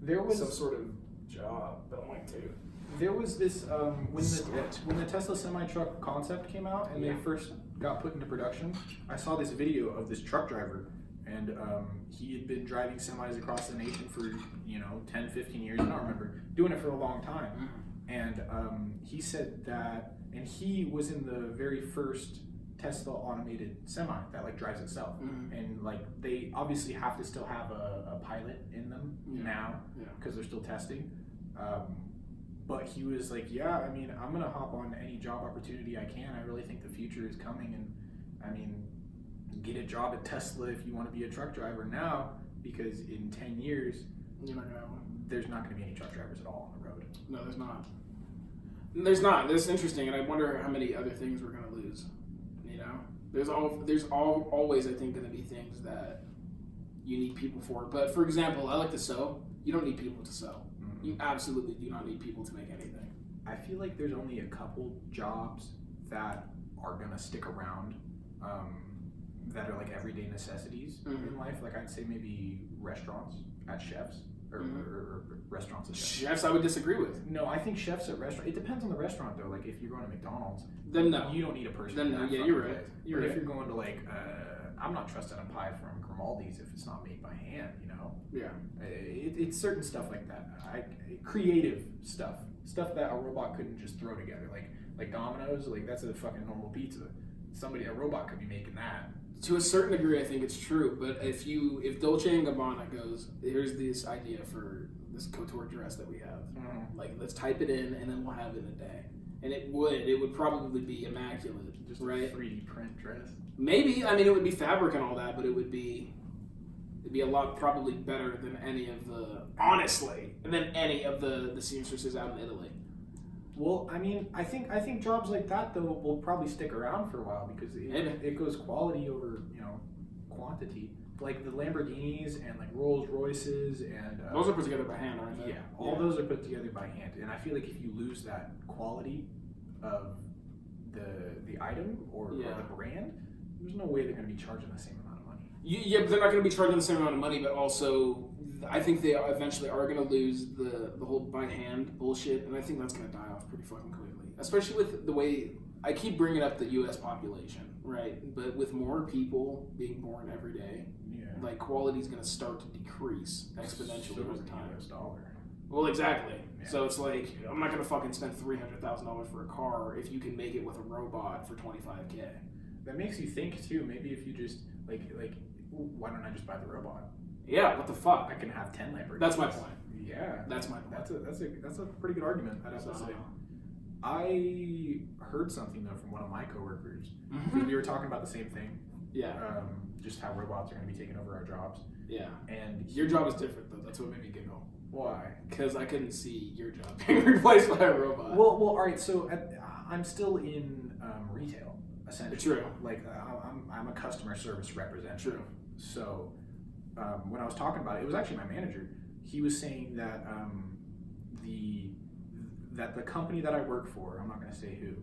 there was some sort of job. But I'm like, dude. There was this when the Tesla semi-truck concept came out and they first got put into production. I saw this video of this truck driver, and he had been driving semis across the nation for 10, 15 years. I don't remember, doing it for a long time. And he said that, and he was in the very first Tesla automated semi that like drives itself, and like they obviously have to still have a pilot in them now because they're still testing. But he was like, yeah, I mean, I'm gonna hop on any job opportunity I can. I really think the future is coming, and I mean, get a job at Tesla if you want to be a truck driver now, because in 10 years, You're not gonna have one. there's not gonna be any truck drivers at all on the road. No, there's not. There's not. This is interesting, and I wonder how many other things we're gonna lose. You know, there's always I think gonna be things that you need people for. But for example, I like to sew. You don't need people to sew. You absolutely do not need people to make anything. I feel like there's only a couple jobs that are gonna stick around, that are like everyday necessities in life. Like I'd say maybe restaurants at chefs or restaurants at chefs. Chefs, I would disagree with. No, I think chefs at restaurant. It depends on the restaurant though. Like if you're going to McDonald's, Then no. you don't need a person. Then in no. that Yeah, fucking you're right. place. You're But right. if you're going to like, I'm not trusting a pie from Grimaldi's if it's not made by hand. You know. Yeah. It's certain stuff like that. Creative stuff that a robot couldn't just throw together. Like Domino's, like that's a fucking normal pizza. A robot could be making that. To a certain degree, I think it's true. But if Dolce & Gabbana goes, here's this idea for this couture dress that we have. Like let's type it in and then we'll have it in a day. And it would probably be immaculate, Just right? a 3D print dress. Maybe. I mean, it would be fabric and all that, but it'd be a lot probably better than any of the seamstresses out in Italy. Well, I mean, I think jobs like that though will probably stick around for a while because it goes quality over quantity. Like the Lamborghinis and like Rolls Royces and Those are put together by hand, aren't they? yeah, all those are put together by hand. And I feel like if you lose that quality of the item or the brand, there's no way they're going to be charging the same amount of money. Yeah, but they're not going to be charging the same amount of money, but also I think they eventually are going to lose the whole by hand bullshit, and I think that's going to die off pretty fucking quickly. Especially with the way I keep bringing up the U.S. population, right? But with more people being born every day, like quality is going to start to decrease exponentially over time. US dollar. Well, exactly. Yeah. So it's like I'm not going to fucking spend $300,000 for a car if you can make it with a robot for $25K. That makes you think too. Maybe if you just like, why don't I just buy the robot? Yeah, what the fuck? I can have 10 Lamborghinis. That's my point. Yeah, That's my point. That's a pretty good argument. I'd have to say. I heard something though from one of my coworkers because we were talking about the same thing. Yeah. Just how robots are going to be taking over our jobs. Yeah. And Your job is different though. That's what made me giggle. why? Because I couldn't see your job being replaced by a robot. Well, all right. So I'm still in retail, essentially. True. Like I'm a customer service representative. True. So when I was talking about it, it was actually my manager. He was saying that that the company that I work for, I'm not going to say who,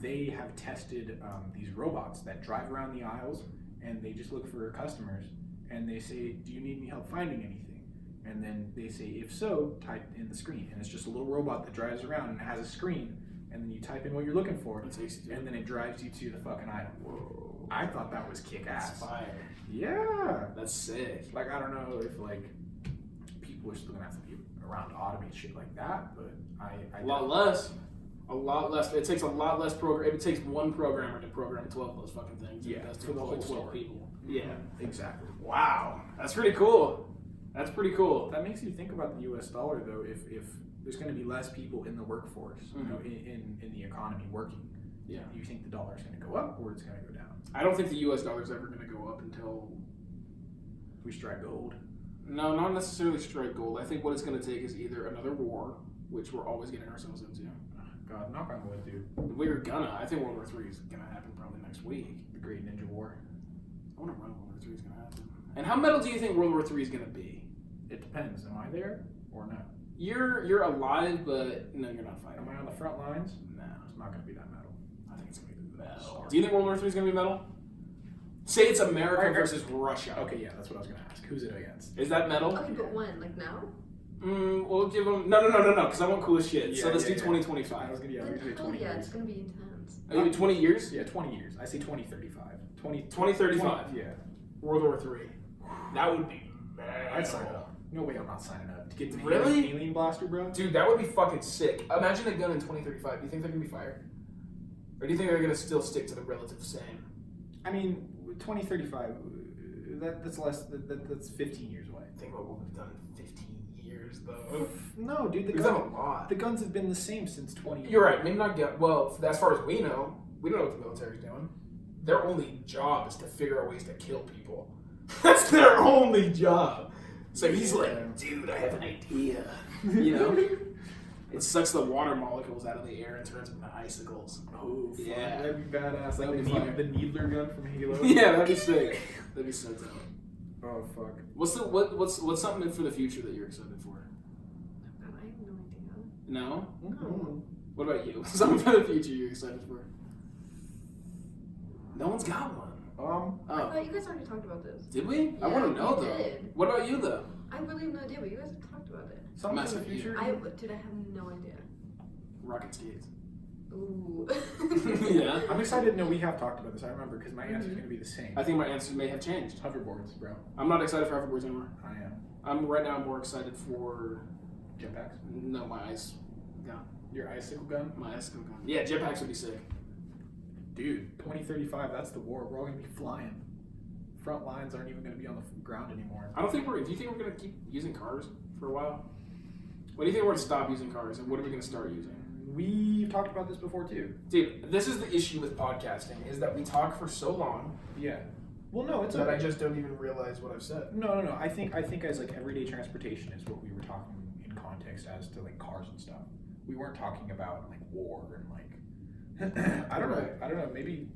they have tested these robots that drive around the aisles, and they just look for customers, and they say, do you need any help finding anything? And then they say, if so, type in the screen. And it's just a little robot that drives around and has a screen, and then you type in what you're looking for, and then it drives you to the fucking item. Whoa. I thought that was kick-ass. That's fire. Yeah. That's sick. Like, I don't know if, like, people are still going to have to be around to automate shit like that, but I a lot less. A lot less. It takes a lot less program. It takes one programmer to program 12 of those fucking things. Yeah, for the whole 12 people. Yeah, exactly. Wow, that's pretty cool. That's pretty cool. That makes you think about the U.S. dollar, though. If there's going to be less people in the workforce, you know, in the economy working, yeah, do you think the dollar is going to go up or it's going to go down? I don't think the U.S. dollar is ever going to go up until we strike gold. No, not necessarily strike gold. I think what it's going to take is either another war, which we're always getting ourselves into. God, knock on wood, dude. We're gonna. I think World War III is gonna happen probably next week. The Great Ninja War. I wonder when World War III is gonna happen. And how metal do you think World War III is gonna be? It depends. Am I there or not? You're alive, but no, you're not fighting. Am I on the front lines? No, it's not gonna be that metal. I think it's gonna be metal. Sorry. Do you think World War III is gonna be metal? Say it's America versus Russia. Okay, yeah, that's what I was gonna ask. Who's it against? Is that metal? Okay, but when? Like now? We'll give them no, because I want cool as shit. Yeah, so let's do yeah. 2025. I was gonna, Then 20 yeah, years. it's gonna be intense. Oh, you mean 20 years? Yeah, 20 years. I say 2035. 2035. Yeah. World War III. That would be I'd sign up. No way I'm not signing up. To get to the Really? alien blaster, bro? Dude, that would be fucking sick. Imagine a gun in 2035. Do you think they're gonna be fired? Or do you think they're gonna still stick to the relative same? I mean, 2035, that's less, that's 15 years away. Think about what we've done in 15 years, though. No, dude, We've done a lot. the guns have been the same since 20 You're right, maybe not gun. Well, as far as we know, we don't know what the military's doing. Their only job is to figure out ways to kill people. That's their only job. So he's like, dude, I have an idea. You know? It sucks the water molecules out of the air and turns them into icicles. Oh, fuck. Yeah. That'd be badass. Like That'd be the Needler gun from Halo. Yeah, that'd be sick. That'd be so dope. Oh, fuck. What's something for the future that you're excited for? God, I have no idea. No? No. What about you? Something for the future you're excited for? No one's got one. I Oh, thought you guys already talked about this. did we? I Yeah, want to know we though. did. What about you though? I really have no idea, but you guys have talked about it. Something for Massive the future? I have no idea. Rocket skates. Ooh. Yeah. I'm excited. No, we have talked about this. I remember because my answer's going to be the same. I think my answers may have changed. Hoverboards, bro. I'm not excited for hoverboards anymore. I am. I'm right now more excited for Jetpacks. no my ice gun. Your icicle gun? My icicle gun. Yeah, jetpacks would be sick. Dude, 2035, that's the war. We're all going to be flying. Front lines aren't even going to be on the ground anymore. I don't think we're. Do you think we're gonna keep using cars for a while? When do you think we're gonna stop using cars, and what are we gonna start using? We've talked about this before, too. Dude, this is the issue with podcasting: is that we talk for so long Yeah. Well, no, it's that okay. I just don't even realize what I've said. No. I think as like everyday transportation is what we were talking in context as to like cars and stuff. We weren't talking about like war and like I don't know. Maybe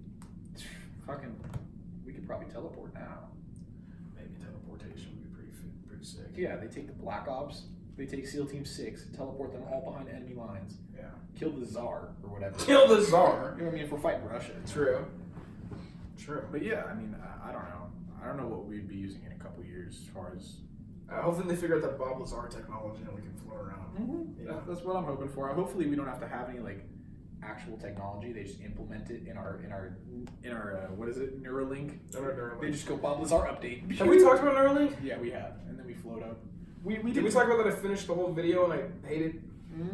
fucking we could probably teleport now. Maybe teleportation would be pretty sick. Yeah, they take the Black Ops, they take SEAL Team 6, teleport them all behind enemy lines, Yeah. kill the Tsar or whatever. Kill the Tsar. You know what I mean? If we're fighting Russia. True. True. But yeah, I mean, I don't know. I don't know what we'd be using in a couple years as far as. Hopefully they figure out that Bob Lazar technology and we can float around. Yeah. That's what I'm hoping for. Hopefully we don't have to have any like actual technology. They just implement it in our what is it, Neuralink? They just go Bob Lazar update. Have we talked about Neuralink? Yeah, we have, and then we float up. Did we talk about that? I finished the whole video and I hated.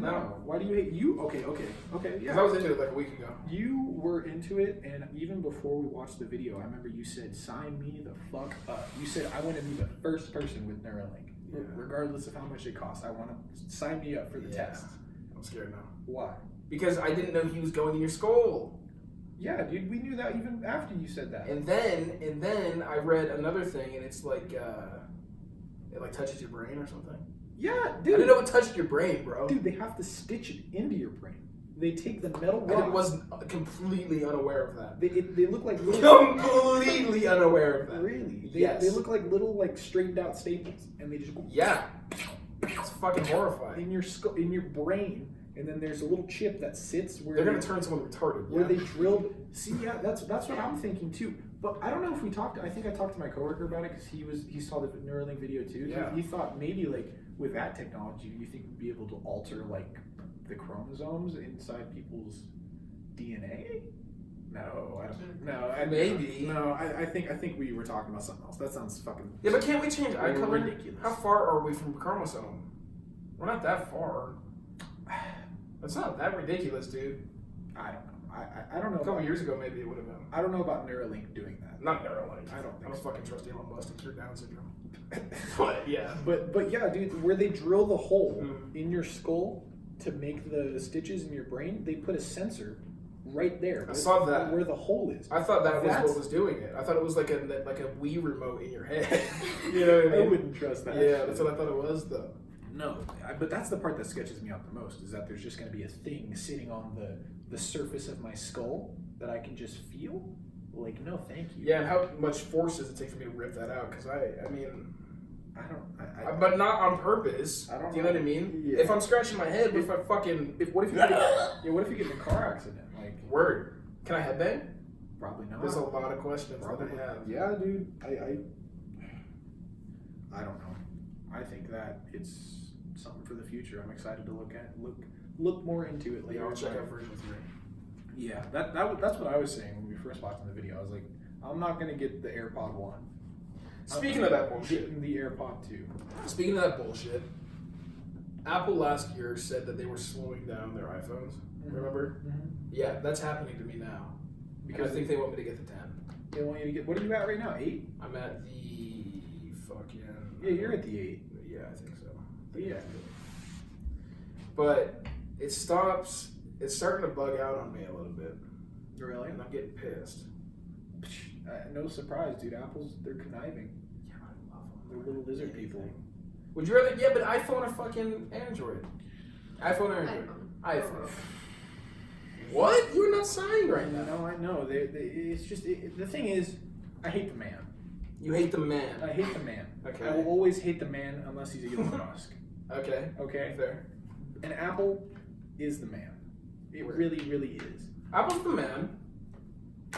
No. Why do you hate you? Okay. Yeah. Because I was into it like a week ago. You were into it, and even before we watched the video, I remember you said, "Sign me the fuck up." You said, "I want to be the first person with Neuralink, regardless of how much it costs. I want to sign me up for the test." I'm scared now. Why? Because I didn't know he was going in your skull. Yeah, dude, we knew that even after you said that. And then I read another thing, and it's like it like touches your brain or something. Yeah, I dude. didn't know it touched your brain, bro. Dude, they have to stitch it into your brain. They take the metal I rods. was completely unaware of that. They look like little. Completely unaware of that. Really? Yes. They look like little like straightened out staples, and they just go Yeah. It's fucking horrifying. in your skull, in your brain, and then there's a little chip that sits where They're gonna turn someone retarded. where Yeah. they drilled. See, yeah, that's what I'm thinking too. But I don't know if we talked. I think I talked to my coworker about it because he saw the Neuralink video too. Yeah. He thought maybe like with that technology, you think we'd be able to alter like the chromosomes inside people's DNA? No, I don't. No, Maybe. No, I think we were talking about something else. That sounds fucking. Yeah, but can't we change eye color? Ridiculous. How far are we from chromosome? We're not that far. It's not that ridiculous, dude. I don't know. I don't know. A couple years ago, maybe it would have been. I don't know about Neuralink doing that. Not Neuralink. I don't think I don't so. fucking trust Elon Musk to cure Down syndrome. But yeah. But yeah, dude, where they drill the hole Mm. in your skull to make the stitches in your brain, they put a sensor right there. I saw that. Where the hole is. I thought that was That's- what was doing it. I thought it was like a Wii remote in your head. You know what I I mean? wouldn't trust that. Yeah, that's what I thought it was, though. No, but that's the part that sketches me out the most, is that there's just going to be a thing sitting on the surface of my skull that I can just feel. Like, no, thank you. Yeah, and how much force does it take for me to rip that out? Because I mean, I don't. but not on purpose. I don't Do you know know. what I mean? Yeah. If I'm scratching my head, what if I fucking What if you get in a car accident? Like, word? Can I headbang? probably not. There's a lot of questions Probably. that I have. Yeah, dude. I don't know. I think that it's something for the future. I'm excited to look more into it later. Yeah, I'll check out version 3. Yeah, that's what I was saying when we first watched the video. I was like, I'm not gonna get the AirPod 1. Speaking of that I'm bullshit. getting the AirPod 2. Speaking of that bullshit, Apple last year said that they were slowing down their iPhones. Remember? Yeah, that's happening to me now. Because I think they want me to get the 10. They want you to get. What are you at right now? 8? I'm at the fucking. Yeah, you're at the 8. Yeah, I think so. Yeah. But it stops. It's starting to bug out on me a little bit, Really? and I'm getting pissed. No surprise, dude. They're conniving. Yeah, but I love them. They're little lizard people. Would you rather? Yeah, but iPhone or fucking Android? iPhone or Android? iPhone. What? You're not signed right now. No, I know. It's just the thing is, I hate the man. You hate the man. I hate the man. Okay. I will always hate the man unless he's Elon Musk. Okay. Okay. Fair. And Apple is the man. It Word. really, really is. Apple's the man.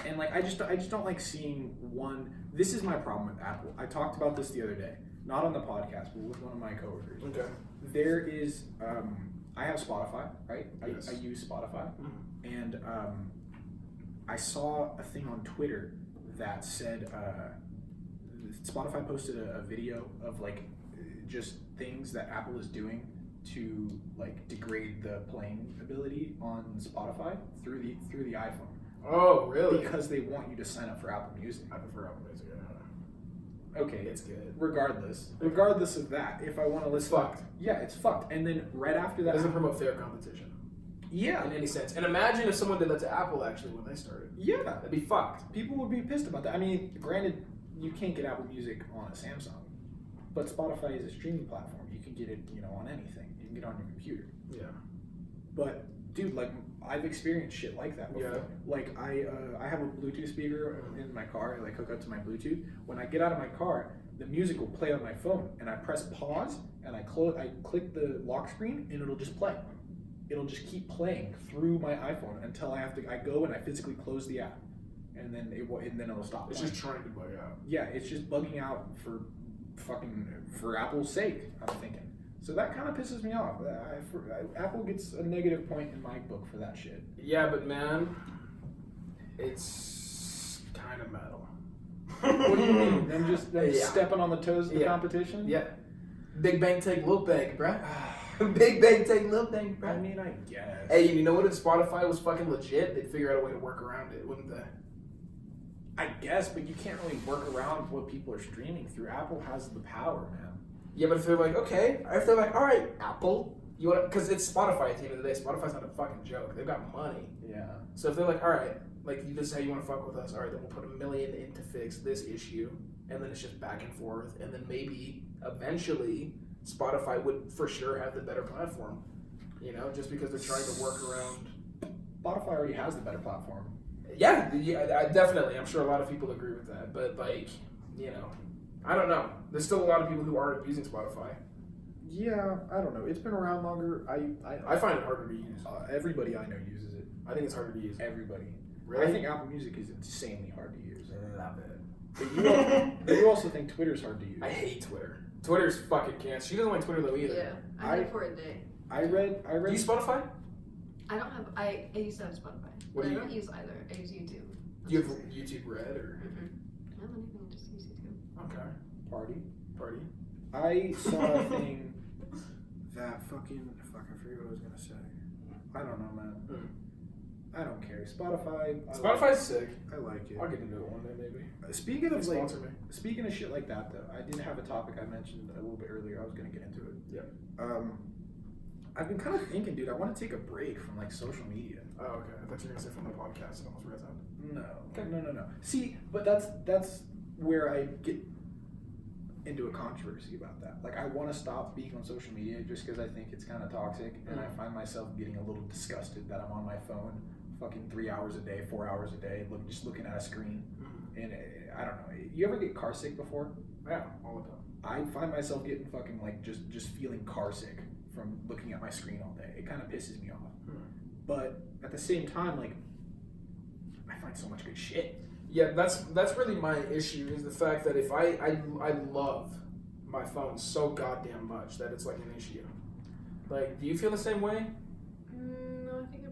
And like I just don't like seeing one. This is my problem with Apple. I talked about this the other day, not on the podcast, but with one of my coworkers. Okay. There is, I have Spotify, right? Yes. I use Spotify, Mhm. and I saw a thing on Twitter that said Spotify posted a video of like just things that Apple is doing to like degrade the playing ability on Spotify through the iPhone. Oh, really? Because they want you to sign up for Apple Music. I prefer Apple Music. Okay, It's good. regardless of that, if I want to listen, fucked. Yeah, it's fucked. And then right after It that, doesn't promote fair competition yeah, in any sense. And imagine if someone did that to Apple actually when they started. yeah, That'd be fucked. people would be pissed about that. I mean, granted, you can't get Apple Music on a Samsung, but Spotify is a streaming platform. You can get it, on anything. You can get it on your computer. Yeah. But dude, like I've experienced shit like that before. Yeah. Like I have a Bluetooth speaker in my car. I like hook up to my Bluetooth. When I get out of my car, the music will play on my phone, and I press pause, and I click the lock screen, and it'll just play. It'll just keep playing through my iPhone until I go and I physically close the app, and then it'll stop. It's playing. just trying to bug out. Yeah, it's just bugging out for Apple's sake, I'm thinking. So that kind of pisses me off. Apple gets a negative point in my book for that shit. Yeah, but man, it's kind of metal. What do you mean? Them just Yeah. stepping on the toes of the Yeah. competition? Yeah. Big bang take little bang, bruh. Big bang take little bang, I bruh. mean, I guess. Hey, you know what? If Spotify was fucking legit, they'd figure out a way to work around it, wouldn't they? I guess, but you can't really work around what people are streaming through. Apple has the power, man. Yeah, but if they're like, okay, or if they're like, all right, Apple, you want? Because it's Spotify at the end of the day. Spotify's not a fucking joke. They've got money. Yeah. So if they're like, all right, like this is how you want to fuck with us. All right, then we'll put $1 million in to fix this issue, and then it's just back and forth, and then maybe eventually Spotify would for sure have the better platform. Just because they're trying to work around. Spotify already has the better platform. Yeah, definitely. I'm sure a lot of people agree with that, but I don't know. There's still a lot of people who aren't using Spotify. Yeah, I don't know. It's been around longer. I find it harder to use. Everybody I know uses it. I think it's harder to use. Everybody. Really? I think Apple Music is insanely hard to use. Love it. But you also think Twitter's hard to use. I hate Twitter. Twitter's fucking cancer. She doesn't like Twitter though either. Yeah, I had it for a day. I read. Do you use Spotify? I don't have. I used to have Spotify. What But do I you- don't use either. I use YouTube. Do you have YouTube Red or? I don't have anything. I just use YouTube. Okay. Party. Party. I saw a thing that fucking I forget what I was gonna say. I don't know, man. I don't care. Spotify. Spotify's sick. I like it. I'll get into it one day maybe. Speaking of Sponsor me. speaking of shit like that though, I did have a topic I mentioned a little bit earlier. I was gonna get into it. Yeah. I've been kind of thinking, dude. I want to take a break from like social media. Oh, okay. I thought you were gonna say from the podcast. I almost read that. No, Okay. no. See, but that's where I get into a controversy about that. Like, I want to stop being on social media just because I think it's kind of toxic, and I find myself getting a little disgusted that I'm on my phone fucking 3 hours a day, 4 hours a day, just looking at a screen. And I don't know. You ever get car sick before? Yeah, all the time. I find myself getting fucking like just feeling car sick from looking at my screen all day. It kind of pisses me off. But at the same time, like, I find so much good shit. Yeah, that's really my issue is the fact that if I love my phone so goddamn much that it's like an issue. Like, do you feel the same way? No, I think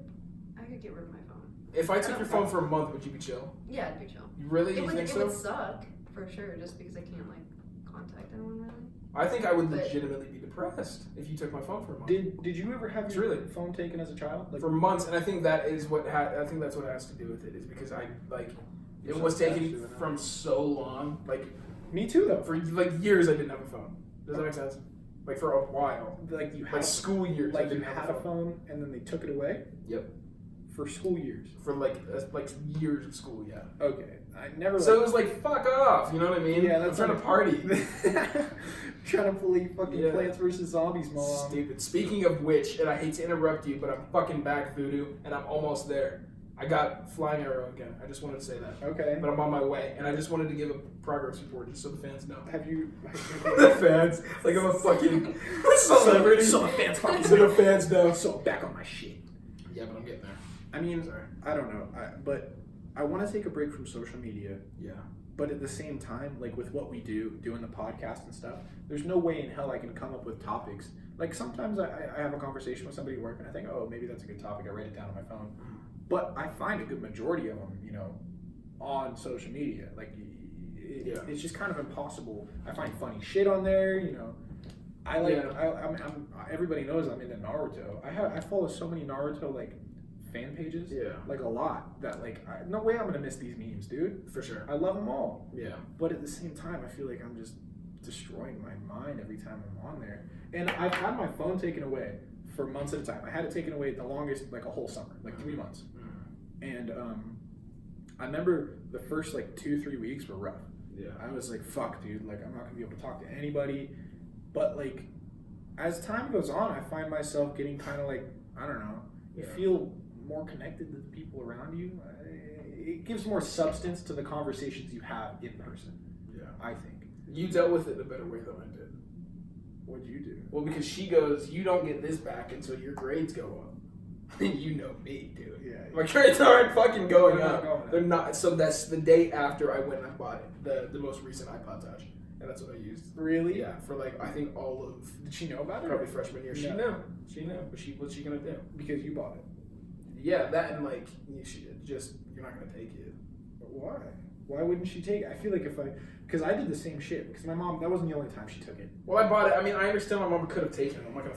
I could get rid of my phone. If I took your phone for a month, would you be chill? Yeah, it'd be chill. You really? It You would, think it so? would suck for sure, just because I can't like contact anyone really. I think I would But- legitimately be depressed if you took my phone for a month. Did you ever have It's your really- phone taken as a child? Like, For months, and I think that is what I think that's what has to do with it is because I like You're it so was attached taken to it now. from so long. Like me too, though. for like years, I didn't have a phone. Does that make sense? Like for a while, Like you had like school years, I like you didn't had have a phone and then they took it away. Yep. For school years. For like years of school, yeah. Okay, I never. So it was like fuck off, you know what I mean? Yeah, I'm that's trying to party. Trying to play fucking Yeah. Plants vs Zombies, mom. Stupid. Speaking of which, and I hate to interrupt you, but I'm fucking back, Voodoo, and I'm almost there. I got Flying Arrow again. I just wanted to say that. Okay. But I'm on my way, and I just wanted to give a progress report just so the fans know. Have you? The fans, like I'm a fucking celebrity. So the fans fucking So the fans know. So back on my shit. Yeah, but I'm getting there. I mean, Sorry. I don't know, but I want to take a break from social media. Yeah. But at the same time, like with what we do, doing the podcast and stuff, there's no way in hell I can come up with topics. Like sometimes I have a conversation with somebody at work and I think, oh, maybe that's a good topic. I write it down on my phone. But I find a good majority of them, on social media. Like, it's just kind of impossible. I find funny shit on there, I like, I'm everybody knows I'm into Naruto. I follow so many Naruto, like, fan pages. Yeah. Like, a lot. That, like, no way I'm going to miss these memes, dude. For sure. I love them all. Yeah. But at the same time, I feel like I'm just destroying my mind every time I'm on there. And I've had my phone taken away for months at a time. I had it taken away the longest, like a whole summer, like 3 months. And I remember the first like 2-3 weeks were rough. Yeah. I was like, fuck, dude, like I'm not gonna be able to talk to anybody. But like, as time goes on, I find myself getting kind of like, I don't know, you feel more connected to the people around you. It gives more substance to the conversations you have in person. Yeah. I think. You dealt with it in a better way than I did. What'd you do? Well, because she goes, you don't get this back until your grades go up. You know me, dude. Yeah. My grades aren't fucking going They're not up. going up. They're not. So that's the day after I went and I bought it, the most recent iPod Touch, and that's what I used. Really? Yeah, for like I think all of Did she know about it? probably freshman year. She No. knew. She knew. But what's she gonna do? Because you bought it. Yeah, that and like you're not gonna take it. But why? Why wouldn't she take it? I feel like because I did the same shit. Because my mom, that wasn't the only time she took it. Well, I bought it. I mean, I understand my mom could have taken it. I'm not gonna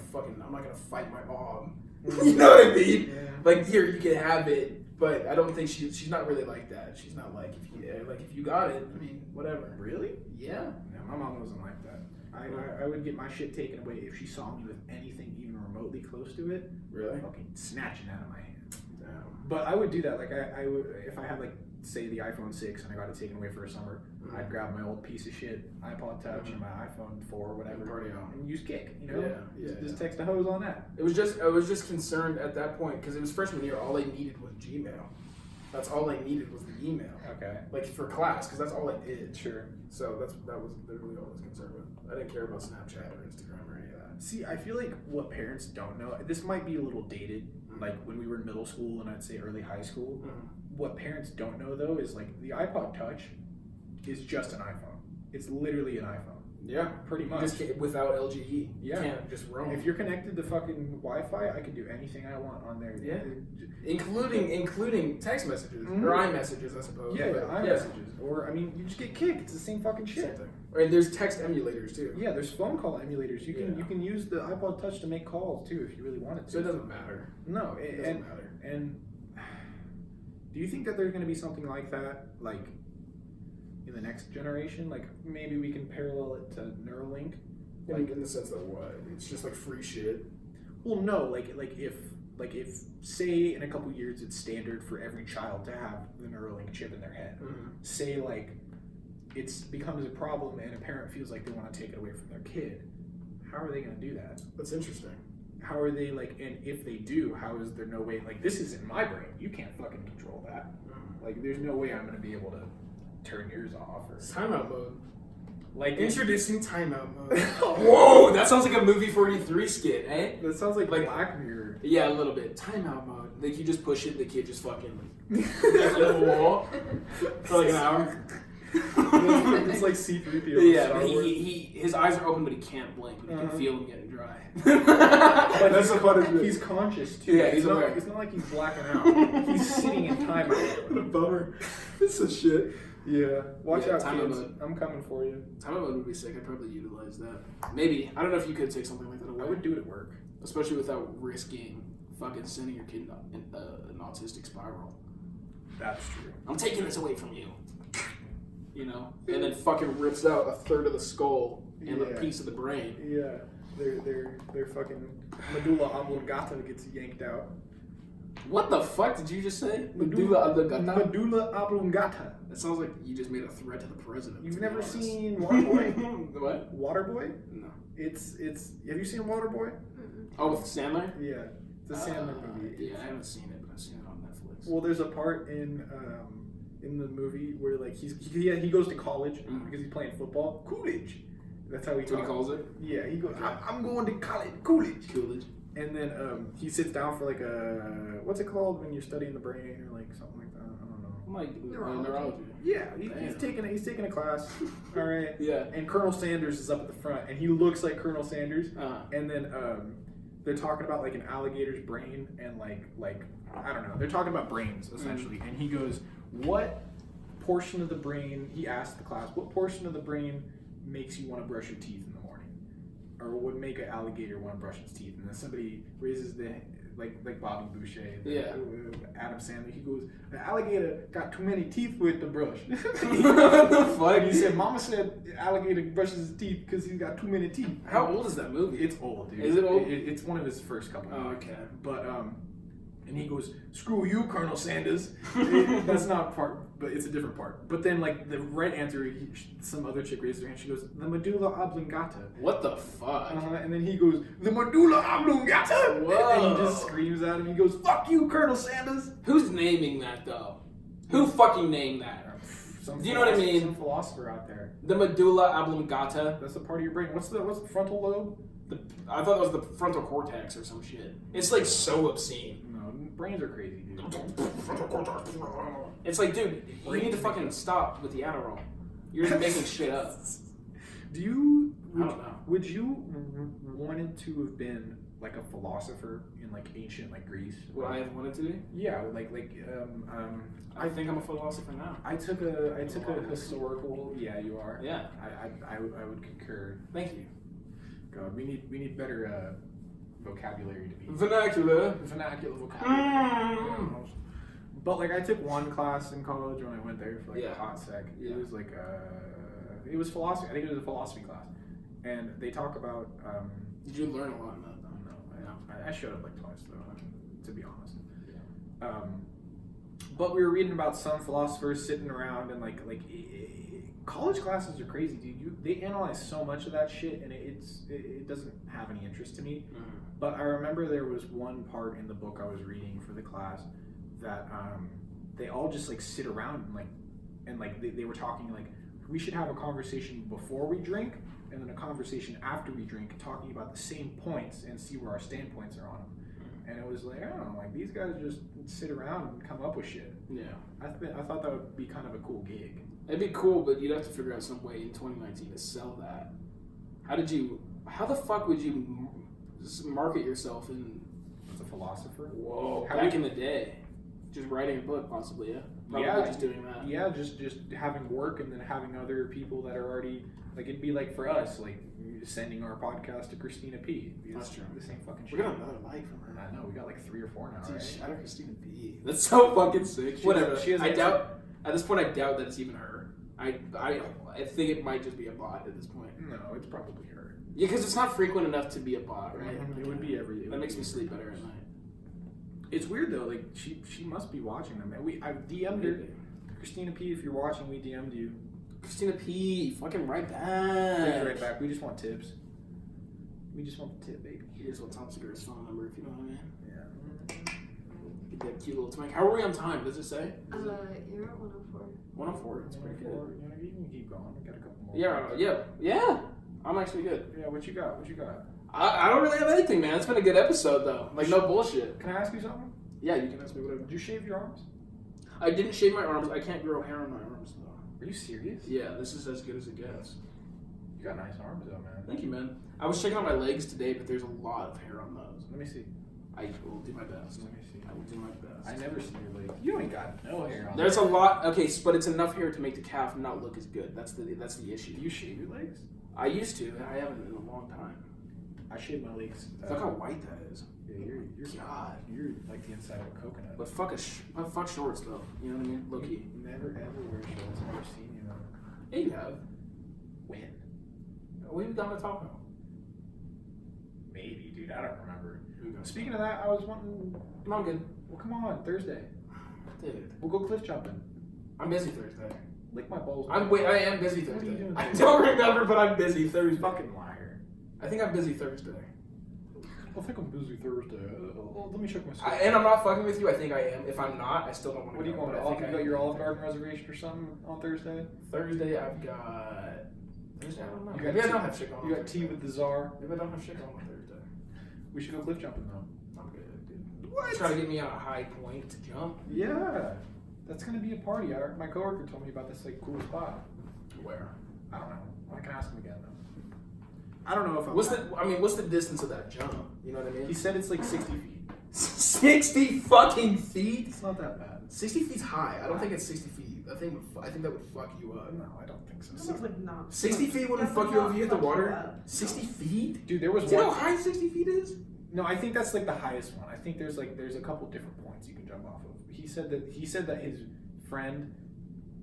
fight my mom. You know what I mean? Yeah. Like here, you can have it, but I don't think she's not really like that. She's not like if you got it, I mean, whatever. Really? Yeah. No, my mom wasn't like that. I would get my shit taken away if she saw me with anything even remotely close to it. Really? Fucking snatching out of my hand. Damn. But I would do that. Like I would, if I had like say the iPhone 6 and I got it taken away for a summer, I'd grab my old piece of shit iPod Touch and my iPhone 4 or whatever, Party on. and use Kick. Yeah. Just text a hose on that. I was just concerned at that point because it was freshman year. All I needed was Gmail. That's all I needed was the email. Okay. Like for class, because that's all I did. Sure. So that was literally all I was concerned with. I didn't care about Snapchat or Instagram or any of that. See, I feel like what parents don't know, this might be a little dated, like when we were in middle school and I'd say early high school. What parents don't know though is like the iPod Touch is just an iPhone. It's literally an iPhone. Yeah, pretty much. Just without LGE, you can't just roam. If you're connected to fucking Wi-Fi, I can do anything I want on there. Yeah, including text messages or iMessages, I suppose. Yeah, iMessages. Or I mean, you just get Kik. It's the same fucking shit. Same thing. And there's text emulators too. Yeah, there's phone call emulators. You can use the iPod Touch to make calls too if you really wanted to. So it doesn't matter. No, it doesn't matter. And do you think that there's going to be something like that, like in the next generation? Like maybe we can parallel it to Neuralink, like in the sense that what? It's just like free shit. Well, no, like if say in a couple years it's standard for every child to have the Neuralink chip in their head. Say like it becomes a problem and a parent feels like they want to take it away from their kid. How are they going to do that? That's interesting. How are they like? And if they do, how is there no way? Like this is in my brain. You can't fucking control that. Like there's no way I'm going to be able to turn yours off or timeout mode. Like introducing timeout mode. Whoa, that sounds like a movie 43 skit, eh? That sounds like Black Mirror. Yeah, a little bit. Timeout mode. Like you just push it, the kid just fucking hit the wall for like an hour. It's like C-3PO. Yeah, but his eyes are open, but he can't blink. But you can feel him getting dry. That's the punishment. He's conscious too. Yeah, it's not like he's blacking out. He's sitting in timeout. What a bummer. This is shit. Yeah, watch out, timeout kids. mode. I'm coming for you. Timeout mode would be sick. I'd probably utilize that. Maybe. I don't know if you could take something like that away. I would do it at work, especially without risking fucking sending your kid in an autistic spiral. That's true. I'm taking this away from you. You know, and then fucking rips out a third of the skull and a piece of the brain. Yeah, their fucking medulla oblongata gets yanked out. What the fuck did you just say? Medulla oblongata. Medulla oblongata. That sounds like you just made a threat to the president. You've never seen Waterboy? What? Waterboy? No. It's. Have you seen Waterboy? Oh, with Sandler? Yeah, it's a Sandler movie. Yeah, I haven't seen it, but I've seen it on Netflix. Well, there's a part in the movie where like he goes to college because he's playing football. Coolidge. That's how he calls it. Yeah, he goes. I'm going to college. Coolidge. And then he sits down for like a what's it called when you're studying the brain or like something like that. I don't know. Like neurology. Yeah, he's taking a class. All right. Yeah. And Colonel Sanders is up at the front, and he looks like Colonel Sanders. And then they're talking about like an alligator's brain and like I don't know. They're talking about brains essentially, and he goes, "What portion of the brain?" He asked the class, "What portion of the brain makes you want to brush your teeth in the morning, or would make an alligator want to brush its teeth?" And then somebody raises the like Bobby Boucher, Adam Sandler. He goes, "The alligator got too many teeth with the brush." What the fuck? He said, "Mama said the alligator brushes his teeth because he's got too many teeth." How old is that movie? It's old, dude. Is it old? It's one of his first couple. Oh, okay. But and he goes, "Screw you, Colonel Sanders." That's not part, but it's a different part. But then, like, the right answer, some other chick raises her hand. She goes, "The medulla oblongata." What the fuck? And then he goes, "The medulla oblongata." Whoa. And he just screams at him. He goes, "Fuck you, Colonel Sanders." Who's naming that, though? Who fucking named that? Do you know what I mean? Some philosopher out there. The medulla oblongata. That's the part of your brain. What's the frontal lobe? I thought that was the frontal cortex or some shit. It's like so obscene. No, brains are crazy, dude. It's like, dude, you need to fucking stop with the Adderall. You're just making shit up. I don't know. Would you wanted to have been like a philosopher in like ancient like Greece? What I have wanted to be? Yeah, I think I'm a philosopher now. I took a historical. Yeah, you are. Yeah. I would concur. Thank you. God, we need better vocabulary to be vernacular vocabulary. But like I took one class in college when I went there for like a hot sec. It was like it was philosophy. I think it was a philosophy class, and they talk about. Did you learn a lot in that? No, I showed up like twice though, to be honest. Yeah. But we were reading about some philosophers sitting around and like college classes are crazy, dude. They analyze so much of that shit, and it doesn't have any interest to me. Mm-hmm. But I remember there was one part in the book I was reading for the class that they all just like sit around and they were talking like we should have a conversation before we drink and then a conversation after we drink talking about the same points and see where our standpoints are on them. And it was like, I don't know, like these guys just sit around and come up with shit. Yeah. I thought that would be kind of a cool gig. It'd be cool, but you'd have to figure out some way in 2019 to sell that. How the fuck would you market yourself in? As a philosopher. Whoa. How Back do in the day. Just writing a book, possibly, yeah? Probably Yeah, just doing that. Yeah, just having work and then having other people that are already, like, it'd be like for us, like sending our podcast to Christina P. That's true. The same fucking We shit. got another like from her. I know, we got like 3 or 4 now, Dude, right? shout out Christina P. That's so fucking sick. She Whatever. has- she has I answered- doubt, at this point, I doubt that it's even her. I think it might just be a bot at this point. No, it's probably her. Yeah, because it's not frequent enough to be a bot, right? It would be every. That makes me sleep better at night. It's weird though. Like she must be watching them. I DM'd her. Christina P. If you're watching, we DM'd you. Christina P. Fucking right Please back. right back. We just want tips. We just want the tip, baby. Here's what Tom Segura's phone number, if you know what I mean. Yeah. Get that cute little twink. How are we on time? Does it say? You're at 104. 104. That's pretty good. You can keep going. We got a couple more. Yeah. I'm actually good. Yeah. What you got? I don't really have anything, man. It's been a good episode, though. Like, no bullshit. Can I ask you something? Yeah, you can ask me whatever. Did you shave your arms? I didn't shave my arms. I can't grow hair on my arms, though. Are you serious? Yeah, this is as good as it gets. You got nice arms though, man. Thank you, man. I was checking out my legs today, but there's a lot of hair on those. Let me see. I will do my best. Let me see. I will do my best. I never see your legs. You ain't got no hair on. There's a there. lot. Okay, but it's enough hair to make the calf not look as good. That's the issue. Do you shave your legs? I used to. I haven't in a long time. I shave my legs. Look how white that is. Yeah, you're God. You're like the inside of a coconut. But fuck shorts though. You know what I mean? Low key. Never ever wear shorts. Never seen you though. Yeah, you have. When? We've done a taco. Maybe, dude. I don't remember. Speaking of that, I was wanting. No, I'm good. Well, come on, Thursday. Dude, We'll go cliff jumping. I'm busy Thursday. Lick my balls. I am busy What are you Thursday. doing I Thursday? don't remember, but I'm busy Thursday. Fucking liar. I think I'm busy Thursday. I think I'm busy Thursday. Let me check my schedule. And I'm not fucking with you. I think I am. If I'm not, I still don't want to. What are you going to? I think You got your Olive Garden reservation or something on Thursday? Thursday, I've got. Thursday, I don't know. You Maybe got I don't tea- have shit going on. You got tea with the czar. Maybe I don't have shit going on Thursday. We should go cliff jumping though. I'm good, dude. What? Try to get me on a high point to jump. Yeah, that's gonna be a party. My coworker told me about this like cool spot. Where? I don't know. I can ask him again though. I don't know if I'm. What's the distance of that jump? You know what I mean? He said it's like 60 feet. 60 fucking feet. It's not that bad. 60 feet's high. I don't think it's 60 feet. I think that would fuck you up. No, I don't think so. That would not. 60 feet wouldn't That fuck would you not if you hit the fuck you water. up. 60 feet? Dude, there was Do you know one. how high 60 feet is? No, I think that's like the highest one. I think there's a couple different points you can jump off of. He said that his friend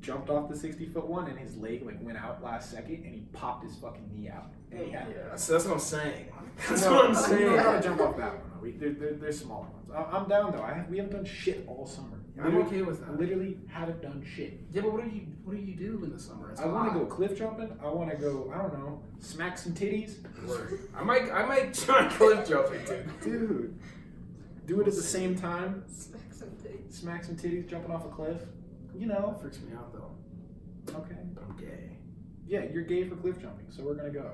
jumped off the 60-foot one and his leg like went out last second and he popped his fucking knee out. And he had So that's what I'm saying. That's No, what I'm You saying. don't gotta jump off that one. Though. There's smaller ones. I'm down though. We haven't done shit all summer. I'm okay with that. Literally haven't done shit. Yeah, but what do you do in the summer? It's I want to hot. go cliff jumping. I want to go. I don't know. Smack some titties. Word. I might try cliff jumping, dude. Dude, do it at the same time. Smack some titties. Smack some titties jumping off a cliff. You know. That freaks me out though. Okay. But I'm gay. Yeah, you're gay for cliff jumping, so we're gonna go.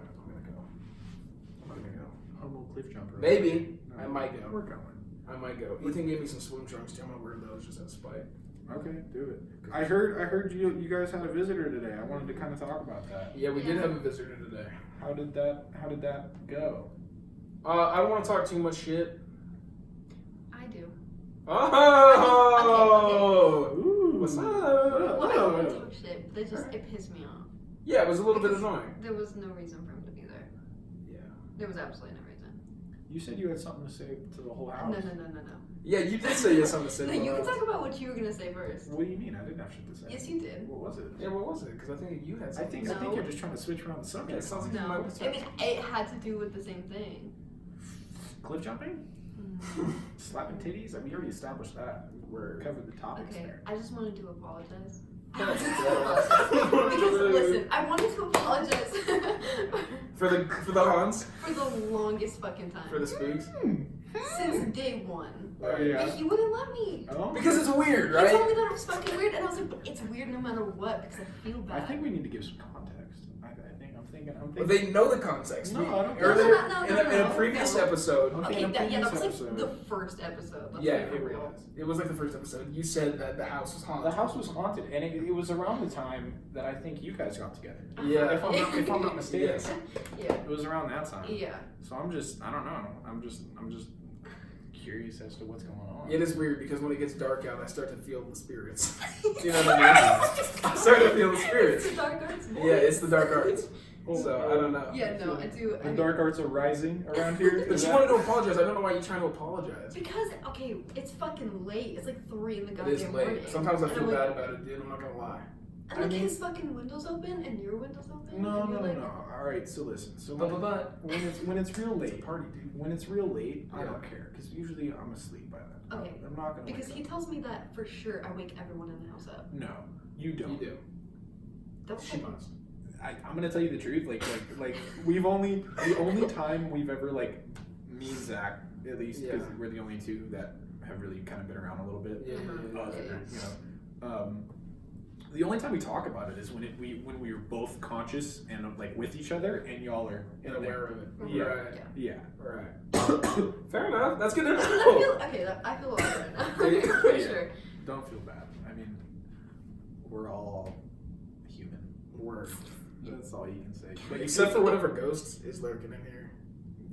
I'm gonna go. Homo cliff jumper. Maybe. No, I might go. We're going. I might go. Ethan gave me some swim trunks too. I'm gonna wear those just out of spite. Okay, do it. I heard you guys had a visitor today. I wanted to kind of talk about that. Yeah, we did have a visitor today. How did that go? I don't want to talk too much shit. I do. Oh! Ooh. What's up? Well, I don't want to talk shit, but it pissed me off. Yeah, it was a little bit annoying. There was no reason for him to be there. Yeah. There was absolutely no reason. You said you had something to say to the whole house. No. Yeah, you did say you had something to say. No, about you can that. talk about what you were gonna say first. What do you mean? I didn't have shit to say. Yes, you did. What was it? Yeah, what was it? Because I think you had I something. think No. you're just trying to switch around the subject. Yeah, it sounds like No, you might I mean it had to do with the same thing. Cliff jumping, slapping titties. We already established that. We covered the topics Okay, there. I just wanted to apologize. Yeah. Because listen, I wanted to apologize For the Hans? for the longest fucking time. For the spooks? Since day one. Oh yeah. But he wouldn't let me. Oh. Because it's weird. weird, right? He told me that it was fucking weird, and I was like, but it's weird no matter what because I feel bad. I think we need to give some context. I'm thinking. But they know the context. No, I don't. Earlier No, in a previous episode. Okay, in a that was previous like the first episode. Let's Yeah, be real. it was like the first episode. You said that the house was haunted. The house was haunted, and it was around the time that I think you guys got together. Yeah. If I'm not mistaken. Yes. Yeah. It was around that time. Yeah. So I don't know. I'm just curious as to what's going on. It is weird because when it gets dark out, I start to feel the spirits. You know what I mean? I start to feel the spirits. It's the dark arts. Yeah, it's the dark arts. So I don't know. Yeah, no, I do. The dark arts are rising around here. But you wanted to apologize. I don't know why you're trying to apologize. Because okay, it's fucking late. It's like 3 in the It goddamn is morning. late. Sometimes I And feel I'm like- bad about it, dude. I'm not gonna lie. And like his fucking windows open and your windows open. No. and you're like, All right, so listen. So But when it's real late, party, dude. when it's real late, I Yeah. don't care because usually I'm asleep by then. Okay. I'm not gonna. Because wake he up. tells me that for sure. I wake everyone in the house up. No, you don't. You do. That's She must. I'm gonna tell you the truth. Like the only time we've ever like me and Zach at least because Yeah. we're the only two that have really kind of been around a little bit. Yeah. The only time we talk about it is when we were both conscious and like with each other, and y'all are in And aware there. of it. Yeah. Right. Yeah. Right. Fair enough. That's good to I know. feel okay. I feel alright right now. Yeah. For Yeah. sure. Don't feel bad. I mean, we're all human. Word. That's all you can say. But Except for whatever ghost is lurking in here.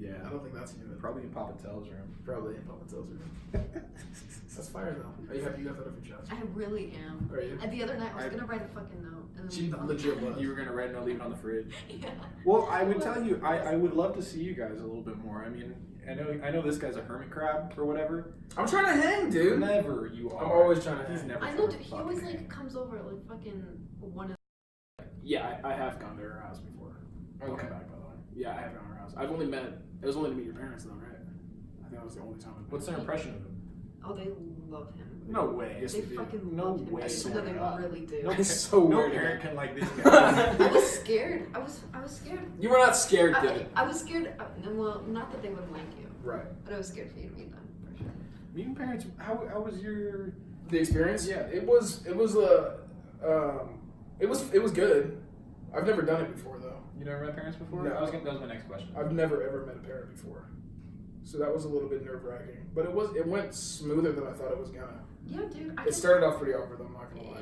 I yeah, don't think that's human. probably in Papa Tell's room. Probably in Papa Tell's room. That's fire though. Are you happy you got that off your chest? I really am. Are you? And the other night I was I- gonna write a fucking note. And then She we legit was. You were gonna write a note, leave it on the fridge. Yeah. Well, I would tell you, I would love to see you guys a little bit more. I mean, I know this guy's a hermit crab or whatever. I'm trying to hang, dude. Never you are. I'm always trying to He's hang. never. I know. trying Dude, to he always fucking like comes over at like fucking one. Yeah, I have gone to her house before. hang. Okay. Back, by the way. Yeah, I have gone to her house. I've only met. It was only to meet your parents though, right? I think that was the only time. What's their impression of him? Oh, they love him. No way. Yes, They they do. fucking No love him. way. I swear they God. really do. No, It's so no weird. parent can like this guy. I was scared. I was scared. You were not scared, dude. I was scared. Well, not that they wouldn't like you, Right. but I was scared for you to meet them. For sure. Meeting parents. How was your? The experience? Yeah. It was good. I've never done it before though. You never met parents before? No. That was my next question. I've never ever met a parent before. So that was a little bit nerve wracking. But it went smoother than I thought it was gonna. Yeah, dude. It started off pretty awkward though, I'm not gonna lie.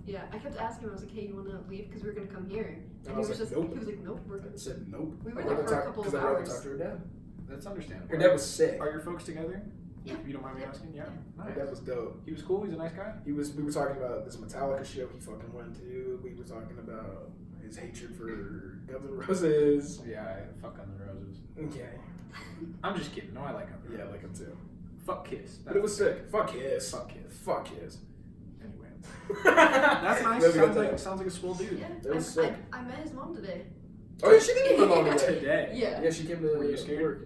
Yeah. I kept asking him. I was like, "Hey, you want to leave? Because we're gonna come here." And I was like, nope. He was like, "Nope, we're I good." said nope. We were I'd there rather for a talk- couple of 'cause I'd rather hours. talk to her dad. That's understandable. Her dad was sick. Are your folks together? Yeah. If you don't mind me Yeah. asking. Yeah. Her Nice. dad was dope. He was cool. He's a nice guy. We were talking about this Metallica show he fucking went to. We were talking about his hatred for Guns N' Roses. Yeah, I fuck Guns N' Roses. Okay. I'm just kidding. No, I like him. Yeah, I like him too. Fuck Kiss. But it was sick. Fuck Kiss. Fuck Kiss. Fuck Kiss. Anyway. That's That's nice. That's a good Sounds like a school dude. Yeah. It was sick. I met his mom today. Oh yeah, she did come along today. Today. Yeah. Yeah, she came to. Were you scared? work.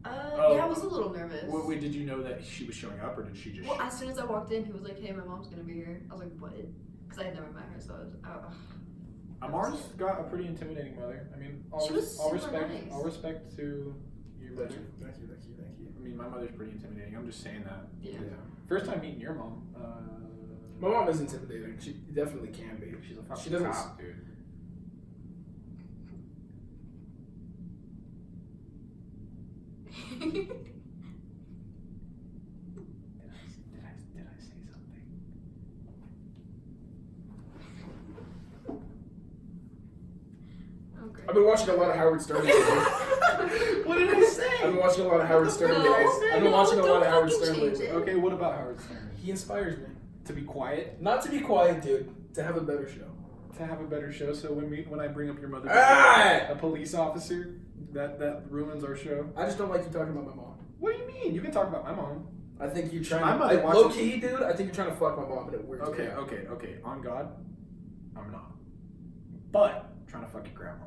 Oh. Yeah, I was a little nervous. Wait, did you know that she was showing up, or did she just? Well, as soon as I walked in, he was like, "Hey, my mom's gonna be here." I was like, "What?" Because I had never met her, so I was. Amar's got a pretty intimidating mother. I mean, all, She was all super respect, nice. all respect to your mother. Thank you. I mean, my mother's pretty intimidating. I'm just saying that. Yeah. First time meeting your mom. My mom is intimidating. She definitely can be. She's a fucking She doesn't. cop, dude. Did I say something? Oh, great. I've been watching a lot of Howard Stern lately. What did I say? I've been watching a lot of Howard Stern No, lately. I've been no, watching a lot of don't Howard fucking Stern change lately. it. Okay, what about Howard Stern? He inspires me. To be quiet, Not to be quiet, dude. To have a better show. to have a better show. So when I bring up your mother, Ah! a police officer, that ruins our show. I just don't like you talking about my mom. What do you mean? You can talk about my mom. I think you're trying My to. mother Like, watches- low key, dude. I think you're trying to fuck my mom, and it weirds me out. Okay. On God, I'm not. But trying to fuck your grandma.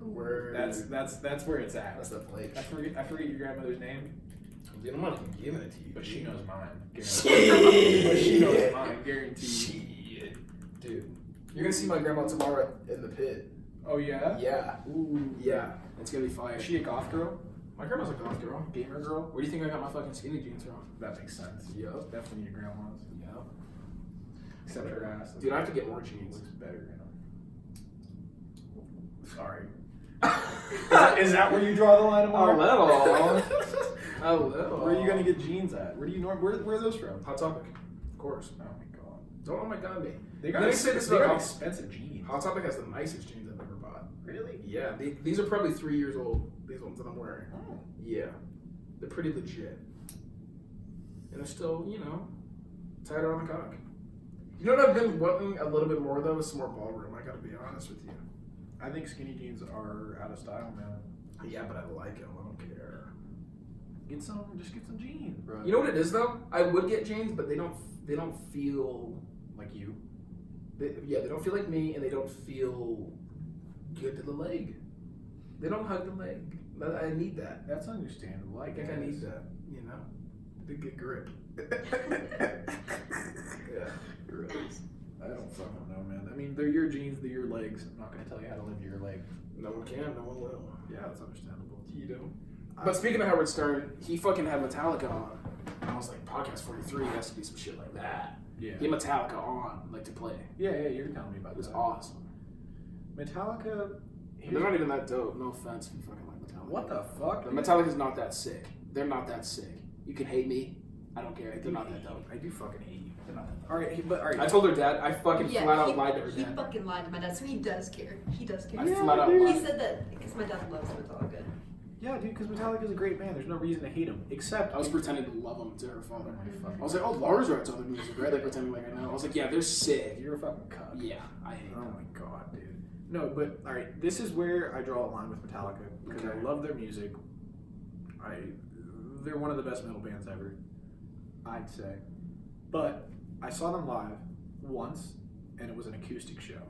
Word. That's where it's at. That's the plate. I forget your grandmother's name, I'm not even giving it to you. but she knows mine. Shit. But she knows mine, guaranteed. Shit. Dude. You're gonna see my grandma tomorrow in the pit. Oh yeah. Yeah. Ooh. Yeah. It's gonna be fire. Is she a goth girl? My grandma's a goth girl. Gamer girl. Where do you think I got my fucking skinny jeans from? That makes sense. Yup. Definitely your grandma's. Yup. Except her ass. Dude, I have to get more jeans. Looks better in them. Sorry. Is that where you draw the line, Amar? A little. A little. Where are you gonna get jeans at? Where do you where are those from? Hot Topic. Of course. Oh my god. Don't oh my god me. They Let me say this about expensive jeans. Hot Topic has the nicest jeans I've ever bought. Really? Yeah, these are probably 3 years old. These ones that I'm wearing. Oh. Yeah, they're pretty legit, and they're still, you know, tighter on the cock. You know what I've been wanting a little bit more though is some more ballroom. I gotta be honest with you. I think skinny jeans are out of style, man. Yeah, but I like them. I don't care. Just get some jeans, bro. You know what it is though? I would get jeans, but they don't feel like you. they don't feel like me, and they don't feel good to the leg. They don't hug the leg. But I need that. That's understandable. I think I need that. You know, to get grip. Yeah. Gross. I don't fucking know, man. I mean, they're your jeans, they're your legs. I'm not gonna tell you how to live your leg. No one can. No one will. Yeah, that's understandable. You know. But speaking of Howard Stern, he fucking had Metallica on. And I was like, podcast 43 has to be some shit like that. Yeah. He had Metallica on, like, to play. Yeah, you're telling me about It was that. awesome. Metallica. They're not even that dope. No offense if you fucking like Metallica. What the fuck? But Metallica's not that sick. They're not that sick. You can hate me. I don't care. They're not that dope. I do fucking hate you. They're not that dope. Alright, I told her dad. I fucking flat out lied to her He dad. fucking lied to my dad, so he does care. He does care. I flat out He lied. said that because my dad loves Metallica. Yeah, dude, because Metallica's a great band. There's no reason to hate him. Except I was pretending to love him to her father. fucking. I was like, oh, Lars writes other music, right? Like pretending like I know. I was like, yeah, they're sick. You're a fucking cuck. Yeah, I hate Oh them. my god, dude. No, but alright, this is where I draw a line with Metallica because I love their music. They're one of the best metal bands ever, I'd say. But I saw them live once, and it was an acoustic show,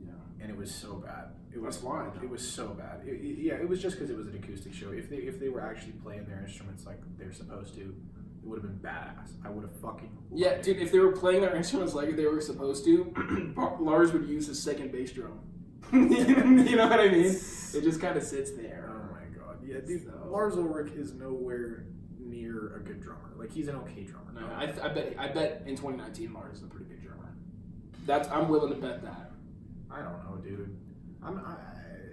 Yeah. and it was so bad. It That's was why. It was so bad. It was just because it was an acoustic show. If they were actually playing their instruments like they're supposed to, it would have been badass. I would have fucking loved Yeah, it. dude, if they were playing their instruments like they were supposed to, Lars would use his second bass drum. You know what I mean? It just kind of sits there. Oh my god, yeah, dude. So- Lars Ulrich is nowhere near a good drummer. Like he's an okay drummer. No, I bet in 2019 Lars is a pretty good drummer. I'm willing to bet that. I don't know, dude.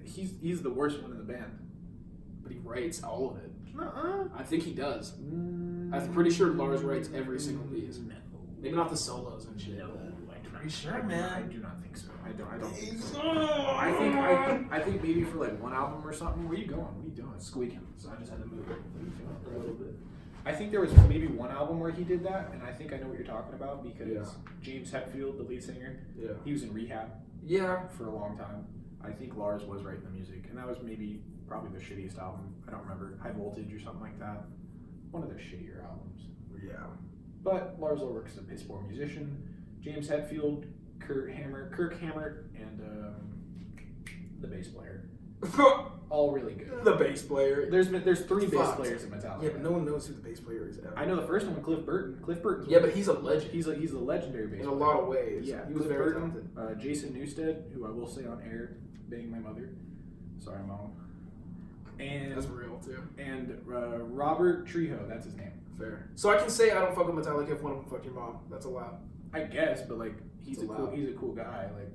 He's the worst one in the band. But he writes all of it. Uh-uh. I think he does. I'm pretty sure Lars writes every single piece. No. Maybe not the solos and shit. No, Are you sure, man? I do not think so. I don't think so. I think maybe for like one album or something. Where you going? What are you doing? Squeaking. So I just had to move it a little bit. I think there was maybe one album where he did that, and I think I know what you're talking about because Yeah. James Hetfield, the lead singer, Yeah. he was in rehab Yeah. for a long time. I think Lars was writing the music, and that was probably the shittiest album. I don't remember, High Voltage or something like that. One of their shittier albums. Yeah. But Lars Ulrich's a piss poor musician. James Hetfield, Kirk Hammett, and the bass player, all really good. The bass player. There's three bass Fuck. players in Metallica. Yeah, but no one knows who the bass player is ever. I know the first one, Cliff Burton. Cliff Burton's Yeah, but he's a legend. he's a legendary bass In player. a lot of ways. Yeah, He was Cliff very Burton, talented. Jason Newsted, who I will say on air, banged my mother. Sorry, mom. And That's real, too. and Robert Trejo, that's his name. Fair. So I can say I don't fuck with Metallica if one of them fucked your mom. That's allowed. I guess, but like he's It's allowed. he's a cool guy. Like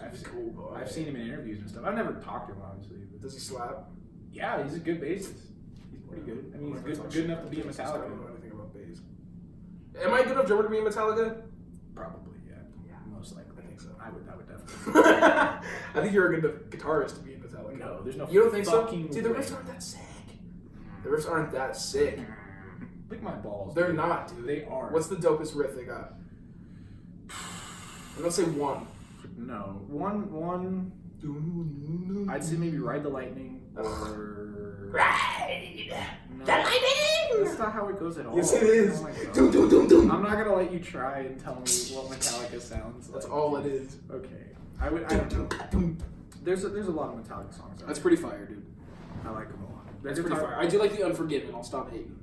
I've He's a seen, cool boy. I've seen him in interviews and stuff. I've never talked to him obviously. But Does he slap? yeah, he's a good bassist. He's pretty good. I mean, he's good enough to be in I Metallica. don't know anything about bass. Am I a good enough drummer to be in Metallica? Probably, yeah. Most likely. I think so. I would definitely. I think you're a good guitarist to be in Metallica. No, there's no. You don't think so? fucking Dude, the way. riffs aren't that sick. The riffs aren't that sick. Lick my balls. They're dude. not, dude. They are. What's the dopest riff they got? Let's say one. No, one. I'd say maybe Ride the Lightning or Ride no, the lightning! That's not how it goes at all. Yes, it is. Oh my God. Dum, dum, dum, dum. I'm not gonna let you try and tell me what Metallica sounds like. That's all it is. Okay, I don't know. There's a lot of Metallica songs. That's pretty fire, dude. I like them a lot. That's pretty fire. I do like the Unforgiven. I'll stop hating.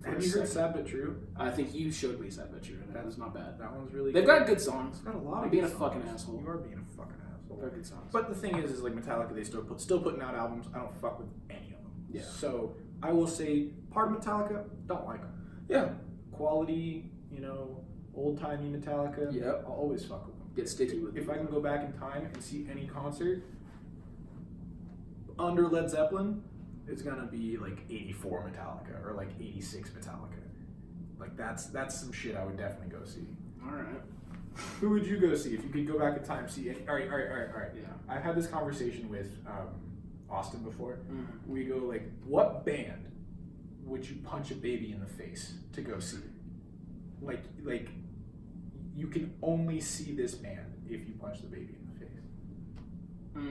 Have you heard Sad But True? I think you showed me Sad But True, and that was not bad. That one's really. They've good. got good songs. It's got a lot I'm of being good a fucking songs. asshole. You are being a fucking asshole. They've got good songs. But the thing is like Metallica, they still putting out albums. I don't fuck with any of them. Yeah. So I will say part of Metallica, don't like them. Yeah. Quality, old-timey Metallica, Yep. I'll always fuck with them. Get sticky with it. If I can go back in time and see any concert under Led Zeppelin, it's gonna be like 84 Metallica or like 86 Metallica. Like that's some shit I would definitely go see. All right. Who would you go see if you could go back in time? See any? All right. Yeah. I've had this conversation with Austin before. Mm-hmm. We go like, what band would you punch a baby in the face to go see? Like you can only see this band if you punch the baby in the face.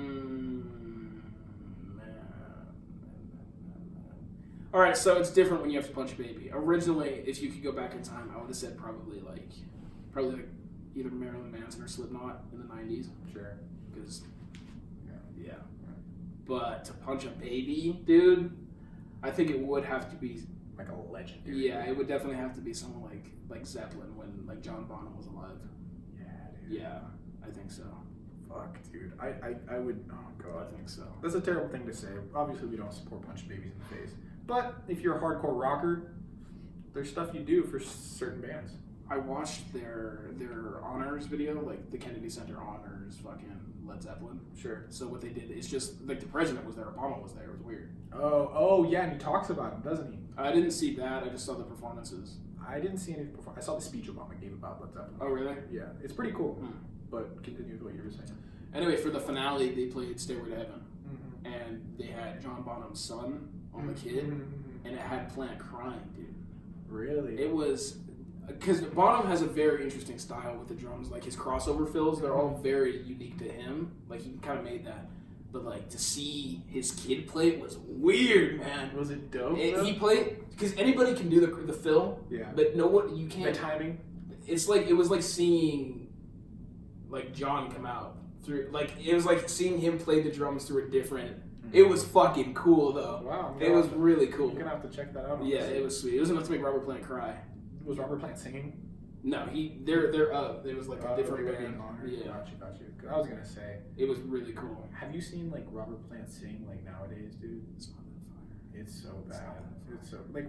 All right, so it's different when you have to punch a baby. Originally, if you could go back in time, I would have said probably like either Marilyn Manson or Slipknot in the 90s. Sure. Because, yeah. But to punch a baby, dude, I think it would have to be Like a legendary. Yeah, it would definitely have to be someone like Zeppelin when like John Bonham was alive. Yeah, dude. Yeah, I think so. Fuck, dude. I would. Oh god. I think so. That's a terrible thing to say. Obviously, we don't support punching babies in the face. But if you're a hardcore rocker, there's stuff you do for certain bands. I watched their honors video, like the Kennedy Center honors, fucking Led Zeppelin. Sure. So what they did, it's just like the president was there, Obama was there. It was weird. Oh yeah, and he talks about him, doesn't he? I didn't see that. I just saw the performances. I didn't see any before. I saw the speech Obama gave about Led Zeppelin. Oh really? Yeah, it's pretty cool. Hmm. But continue with what you were saying. Anyway, for the finale, they played Stairway to Heaven, Mm-hmm. and they had John Bonham's son on the kid, and it had Plant crying, dude. Really? It was because Bonham has a very interesting style with the drums. Like his crossover fills, they're all very unique to him. Like he kind of made that. But like to see his kid play it was weird, man. Was it dope? He played because anybody can do the fill. Yeah. But no one you can't. The timing. It's like it was like seeing like John come out through. Like it was like seeing him play the drums through a different. It was fucking cool though. Wow. It was really cool. You're gonna have to check that out. Yeah, it was sweet. It was enough to make Robert Plant cry. Was Robert Plant singing? No, they're up. It was like a different band. Yeah, Got you. I was gonna say, it was really cool. have you seen like Robert Plant sing like nowadays, dude? It's not that fire. It's so bad. It's so like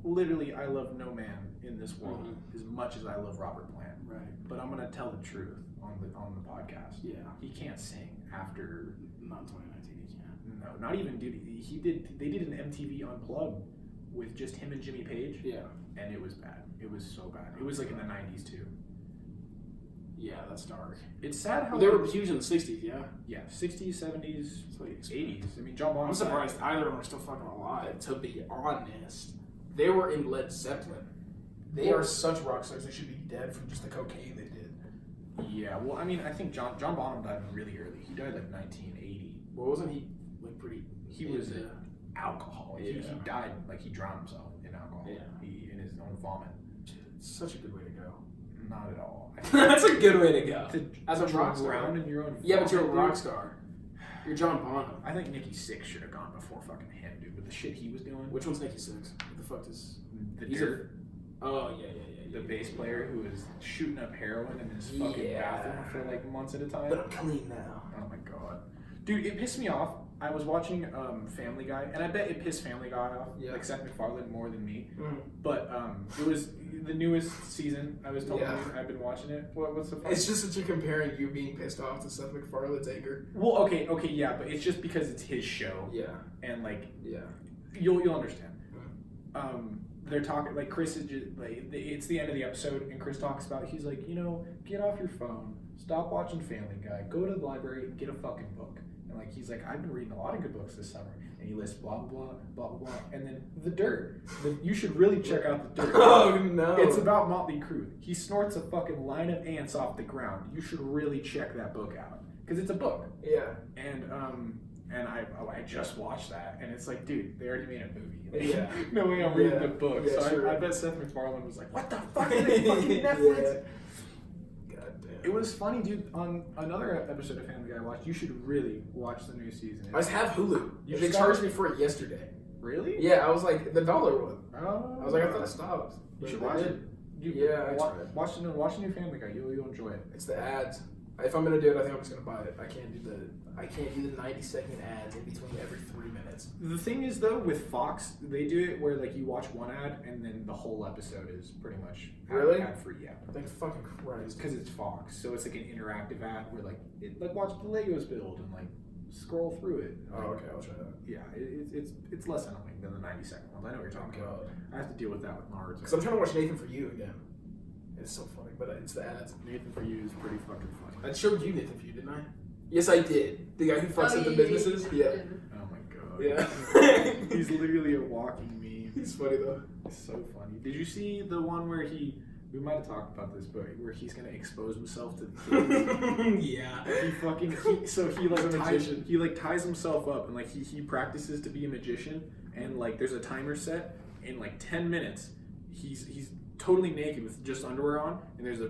literally, I love no man in this world as much as I love Robert Plant. Right. But I'm gonna tell the truth on the podcast. Yeah. He can't sing after. Not 2019. He can't. No, not even dude. They did an MTV Unplugged with just him and Jimmy Page. Yeah. And it was bad. It was so bad. It was like in the 90s too. Yeah, that's dark. It's sad how Well, they were huge in the 60s. Yeah. Yeah, 60s, 70s, That's what you expect. 80s. I mean, John Bonham. I'm surprised either of them are still fucking alive. To be honest, they were in Led Zeppelin. They are such rock stars. They should be dead from just the cocaine they did. Yeah, well, I mean, I think John Bonham died really early. He died like 1980. Well, wasn't he like pretty? He was an alcoholic. He Yeah. died like he drowned himself in alcohol. Yeah. In his own vomit. It's such a good way to go. Not at all. That's a good way to go. To As a rock drown star. in your own. Yeah, but you're a vomit, rock dude. star. You're John Bonham. I think Nikki Sixx should have gone before fucking him, dude. With the shit he was doing. Which one's Nikki Sixx? What the fuck is? The He's Dirt, Oh yeah. the bass player who was shooting up heroin in his fucking Yeah. bathroom for like months at a time. But I'm clean now. Oh my god, dude, it pissed me off. I was watching Family Guy, and I bet it pissed Family Guy off, Yeah. like Seth MacFarlane more than me. Mm. But it was the newest season. I was told Yeah. I've been watching it. What's the fun? It's just that you're comparing you being pissed off to Seth MacFarlane's anger. Well, okay, yeah, but it's just because it's his show, Yeah. and like Yeah. you'll understand. They're talking like Chris is just like it's the end of the episode, and Chris talks about he's like, get off your phone, stop watching Family Guy, go to the library, and get a fucking book. And like he's like, I've been reading a lot of good books this summer, and he lists blah blah blah blah blah, and then The Dirt. You should really check out The Dirt. Oh no. It's about Motley Crue. He snorts a fucking line of ants off the ground. You should really check that book out because it's a book. Yeah. And I just watched that, and it's like, dude, they already made a movie. Like, Yeah. no way I'm reading Yeah. the book. Yeah, So sure. I bet Seth MacFarlane was like, what the fuck is it, fucking Netflix? God damn. It was funny, dude. On another episode of Family Guy I watched, you should really watch the new season. I just have Hulu. You They just charged got- me for it yesterday. Really? Yeah, I was like the dollar one. Oh. I was like, I thought it stopped. You should But watch they it. did. Yeah, I watch, tried. watch the new Family Guy. You'll enjoy it. It's the ads. If I'm gonna do it, I think I'm just gonna buy it. I can't do the 90-second ads in between every 3 minutes. The thing is, though, with Fox, they do it where like you watch one ad and then the whole episode is pretty much ad free. Yeah. Thank fucking Christ. Because it's Fox, so it's like an interactive ad where like watch the Legos build and like scroll through it. Oh, okay, I'll try that. Yeah, it's less annoying than the 90-second ones. I know what you're talking about. I have to deal with that with Nards. Because I'm trying to watch Nathan For You again. It's so funny, but it's the ads. Nathan For You is pretty fucking funny. I showed you Nathan For You, didn't I? Yes, I did. The guy who fucks up the businesses? Yeah. Oh my god. Yeah. He's literally a walking meme. He's funny, though. It's so funny. Did you see the one where we might have talked about this, but where he's gonna expose himself to the kids? Yeah. He ties himself up and like he practices to be a magician, and like there's a timer set in like 10 minutes. He's totally naked with just underwear on, and there's a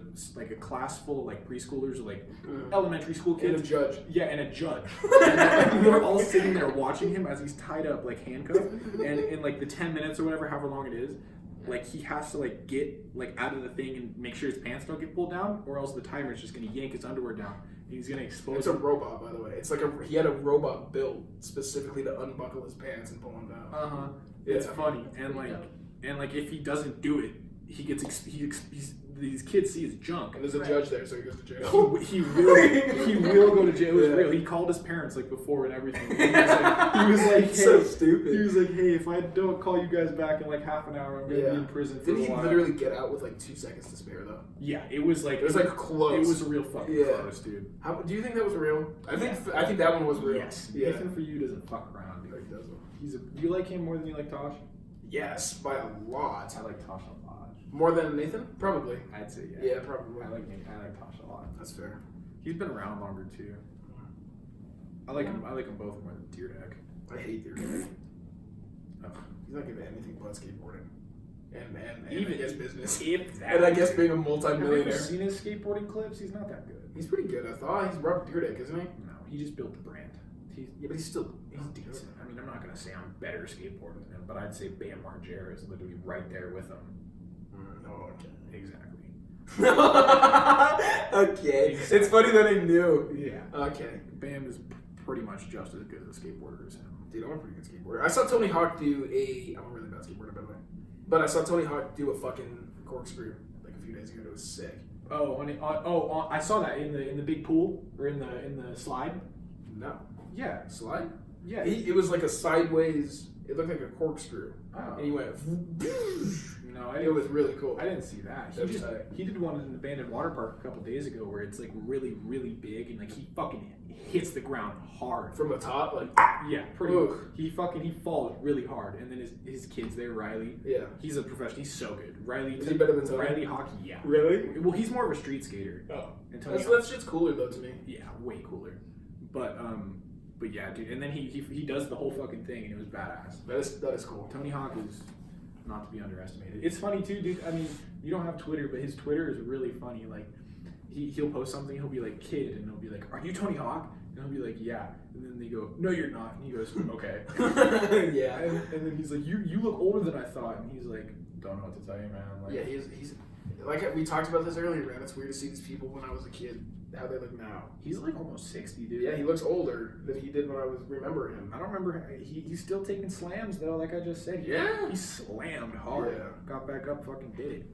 class full of like preschoolers or like elementary school kids. And a judge. Yeah, and a judge. And they're all sitting there watching him as he's tied up, like handcuffed. And in like the 10 minutes or whatever, however long it is, like he has to like get like out of the thing and make sure his pants don't get pulled down, or else the timer is just gonna yank his underwear down and he's gonna expose. It's a robot, by the way. It's like he had a robot built specifically to unbuckle his pants and pull them down. It's funny, and like if he doesn't do it, these kids see his junk. And there's a judge there, so he goes to jail. He will go to jail. It was real. He called his parents like before and everything. He was like, hey, so stupid. He was like, hey, if I don't call you guys back in like half an hour, I'm gonna be in prison for a while. Did he literally get out with like 2 seconds to spare though? Yeah, it was like close. It was real fucking close, dude. Do you think that was real? I think that one was real. Yes. Yeah. Nathan For You doesn't fuck around, dude. He doesn't. Do you like him more than you like Tosh? Yes, by a lot. I like Tosh a lot. More than Nathan? Probably. I'd say yeah. Yeah, probably. I like Tosh a lot. That's fair. He's been around longer too. I like him both more than Deerdeck. I hate Deerdeck. He's not good at anything but skateboarding. And even his business. And I guess being a multi-millionaire. Have you seen his skateboarding clips? He's not that good. He's pretty good, I thought. He's Robert Deerdeck, isn't he? No, he just built the brand. But he's still decent. I mean, I'm not gonna say I'm better skateboarder than him, but I'd say Bam Margera is literally right there with him. Oh, okay. Exactly. Okay. It's funny that I knew. Yeah. Okay. Bam is pretty much just as good as a skateboarder as him. Dude, I'm a pretty good skateboarder. I saw Tony Hawk do I'm a really bad skateboarder, by the way. But I saw Tony Hawk do a fucking corkscrew like a few days ago. It was sick. I saw that in the big pool or in the slide. No. Yeah. Slide? Yeah. It was like a sideways. It looked like a corkscrew. Oh. And he went. No, it was really cool. I didn't see that. He did one in the abandoned water park a couple days ago where it's like really, really big and like he fucking hits the ground hard from the top, like yeah, pretty. He falls really hard, and then his kids there, Riley. Yeah, he's a professional. He's so good. Riley is he better than Tony? Riley hockey? Yeah, really. Well, he's more of a street skater. Oh, and that shit's cooler though to me. Yeah, way cooler. But yeah, dude. And then he does the whole fucking thing, and it was badass. That is cool. Tony Hawk is not to be underestimated. It's funny too, dude. I mean, you don't have Twitter, but his Twitter is really funny. Like, he'll post something, he'll be like, kid, and he'll be like, are you Tony Hawk? And he'll be like, yeah. And then they go, no, you're not. And he goes, okay. Yeah. And then he's like, you look older than I thought. And he's like, don't know what to tell you, man. Like, yeah, he's like we talked about this earlier, man. It's weird to see these people when I was a kid, how they look now. He's like almost 60, dude. Yeah, he looks older than he did when I was remembering him. I don't remember. He's still taking slams though, like I just said. Yeah. He slammed hard. Yeah. Got back up, fucking did it.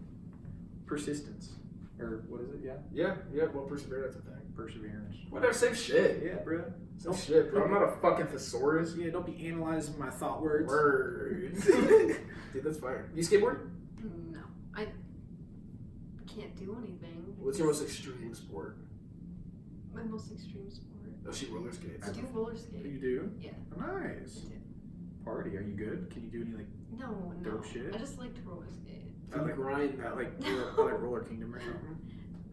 Persistence. Or what is it? Yeah. Yeah. Well, perseverance, I think. Perseverance. Whatever. Same shit. Yeah, bro. Same shit, bro. I'm not a fucking thesaurus. Yeah, don't be analyzing my thought words. Dude, that's fire. You skateboard? No, I can't do anything. What's your most extreme sport? My most extreme sport. Oh, she roller skates. I do roller skate. You do? Yeah. Nice. I do. Party, are you good? Can you do any like No. dope shit? I just like to roller skate. I like grind that, like Roller Kingdom or something.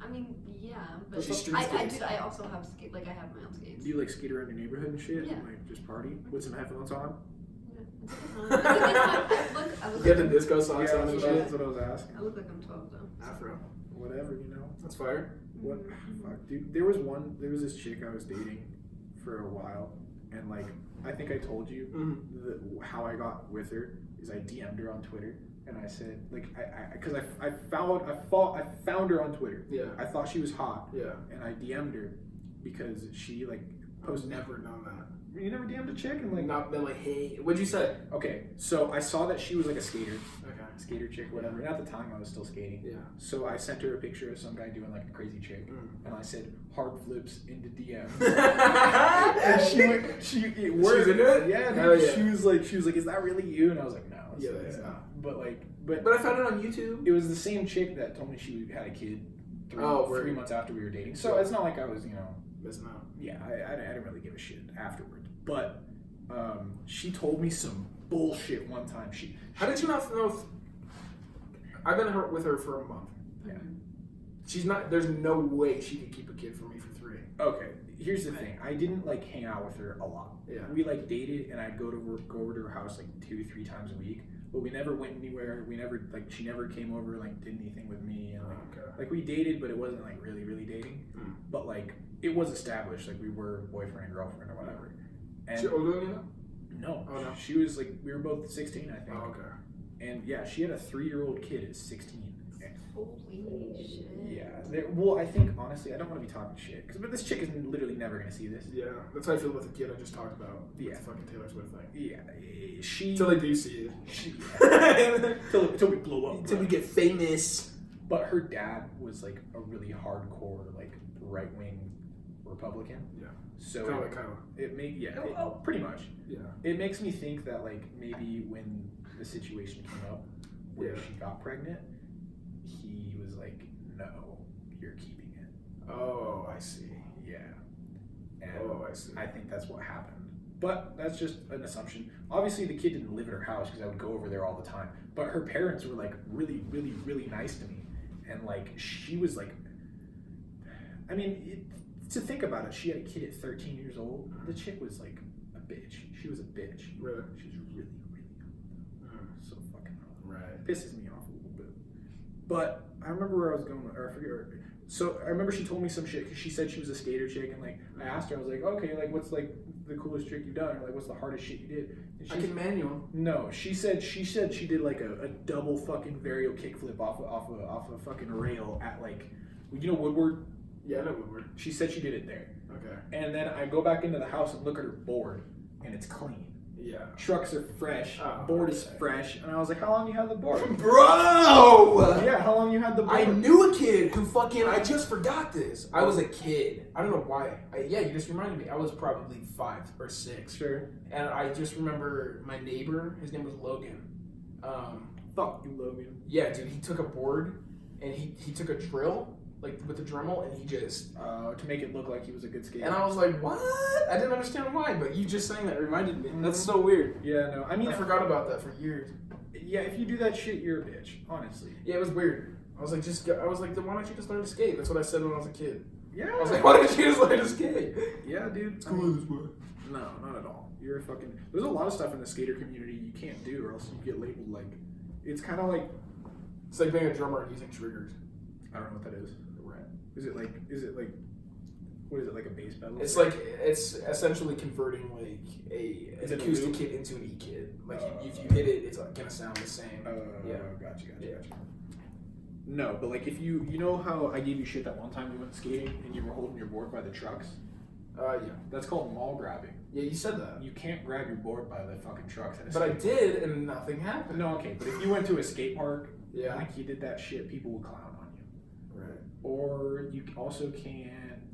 I mean, yeah, but She street I skates. do. I also have skate. Like I have my own skates. Do you like skate around your neighborhood and shit? Yeah. And, like just party with some headphones on? Yeah. It's a good time. I look Get the like, disco socks on and that's shit. what I was asking. I look like I'm 12 though. Afro. Whatever, you know. That's fire. What? Fuck, dude. There was this chick I was dating for a while, and like I think I told you how I got with her is I DM'd her on Twitter, and I said, like, because I found her on Twitter. Yeah. I thought she was hot. Yeah. And I DM'd her because she like I've posted. never known that. You never DM'd a chick and like. Not been like, hey, what'd you say? Okay, so I saw that she was like a skater. Okay. Skater chick, whatever. And at the time, I was still skating. Yeah. So I sent her a picture of some guy doing like a crazy trick, and I said hard flips into DM. And it worked. She was into it? Yeah, dude. Hell yeah. She was like, is that really you? And I was like, no, it's not. But But I found it on YouTube. it was the same chick that told me she had a kid 3 months after we were dating. So it's not like I was, Missing out. yeah, I didn't really give a shit afterwards. But she told me some bullshit one time. How did you not know? I've been with her for a month. Yeah. She's not. There's no way she could keep a kid from me for 3. Okay, here's the thing. I didn't like hang out with her a lot. Yeah. We like dated, and I'd go over to her house like 2-3 times a week. But we never went anywhere. We never she never came over like did anything with me. And like we dated, but it wasn't like really dating. But like it was established, like we were boyfriend and girlfriend or whatever. And She older than you now? no, Oh, no. she was like we were both 16, I think. Oh, okay. And yeah, she had a 3-year-old kid at 16. Holy shit. Yeah. Well, I think honestly, I don't want to be talking shit, but this chick is literally never gonna see this. Yeah, that's how I feel with the kid I just talked about. Yeah. With the fucking Taylor Swift thing. Yeah, she. Till they do see it. Till we blow up. Till we get famous. But her dad was like a really hardcore, like right wing Republican. Yeah. So Kind of. it pretty much. Yeah. It makes me think that like maybe when the situation came up where Yeah. she got pregnant, he was like, "No, you're keeping it." Oh, I see. Yeah. And I see. I think that's what happened. But that's just an assumption. Obviously, the kid didn't live at her house because I would go over there all the time. But her parents were like really nice to me. And like, she was like, I mean, to think about it, she had a kid at 13 years old. The chick was like a bitch. She was a bitch. Really? She was really so fucking hot. Right. Pisses me off a little bit. But I remember where I was going, or I forget. So I remember she told me some shit because she said she was a skater chick, and like I asked her, I was like, okay, like what's like the coolest trick you've done, or like what's the hardest shit you did? And I can manual. No, she said she did like a double fucking varial kickflip off a fucking rail at like, Woodward. Yeah, I know Woodward. She said she did it there. Okay. And then I go back into the house and look at her board, and it's clean. Yeah. Trucks are fresh. Oh, board is fresh. And I was like, how long you had the board? Bro! Yeah, how long you had the board? I knew a kid who I just forgot this. I was a kid. I don't know why. You just reminded me. I was probably 5 or 6. Sure. And I just remember my neighbor, his name was Logan. Fuck you, Logan. Yeah, dude, he took a board and he took a drill, like with the Dremel, and he just... to make it look like he was a good skater. And I was like, what? I didn't understand why, but you just saying that reminded me. That's so weird. Yeah, no, I mean... I forgot about that for years. Yeah, if you do that shit, you're a bitch, honestly. Yeah, it was weird. I was like, then why don't you just learn to skate? That's what I said when I was a kid. Yeah. I was like, why don't you just learn to skate? Yeah, dude. It's cool this way. No, not at all. You're a fucking... There's a lot of stuff in the skater community you can't do, or else you get labeled like... It's kind of like... It's like being a drummer and using triggers. I don't know what that is. Right. Is it like... What is it, like a bass pedal? It's like, it's essentially converting like an Is it a acoustic loop? kit into an E-kit. Like if you hit it, it's like gonna sound the same. Yeah. Gotcha. No, but like if you know how I gave you shit that one time we went skating and you were holding your board by the trucks? Yeah. That's called mall grabbing. Yeah, you said that. You can't grab your board by the fucking trucks at a But I skate did, and nothing happened. No, okay, but if you went to a skate park, Yeah. like you did that shit, people would clown on you. Right. Or you also can...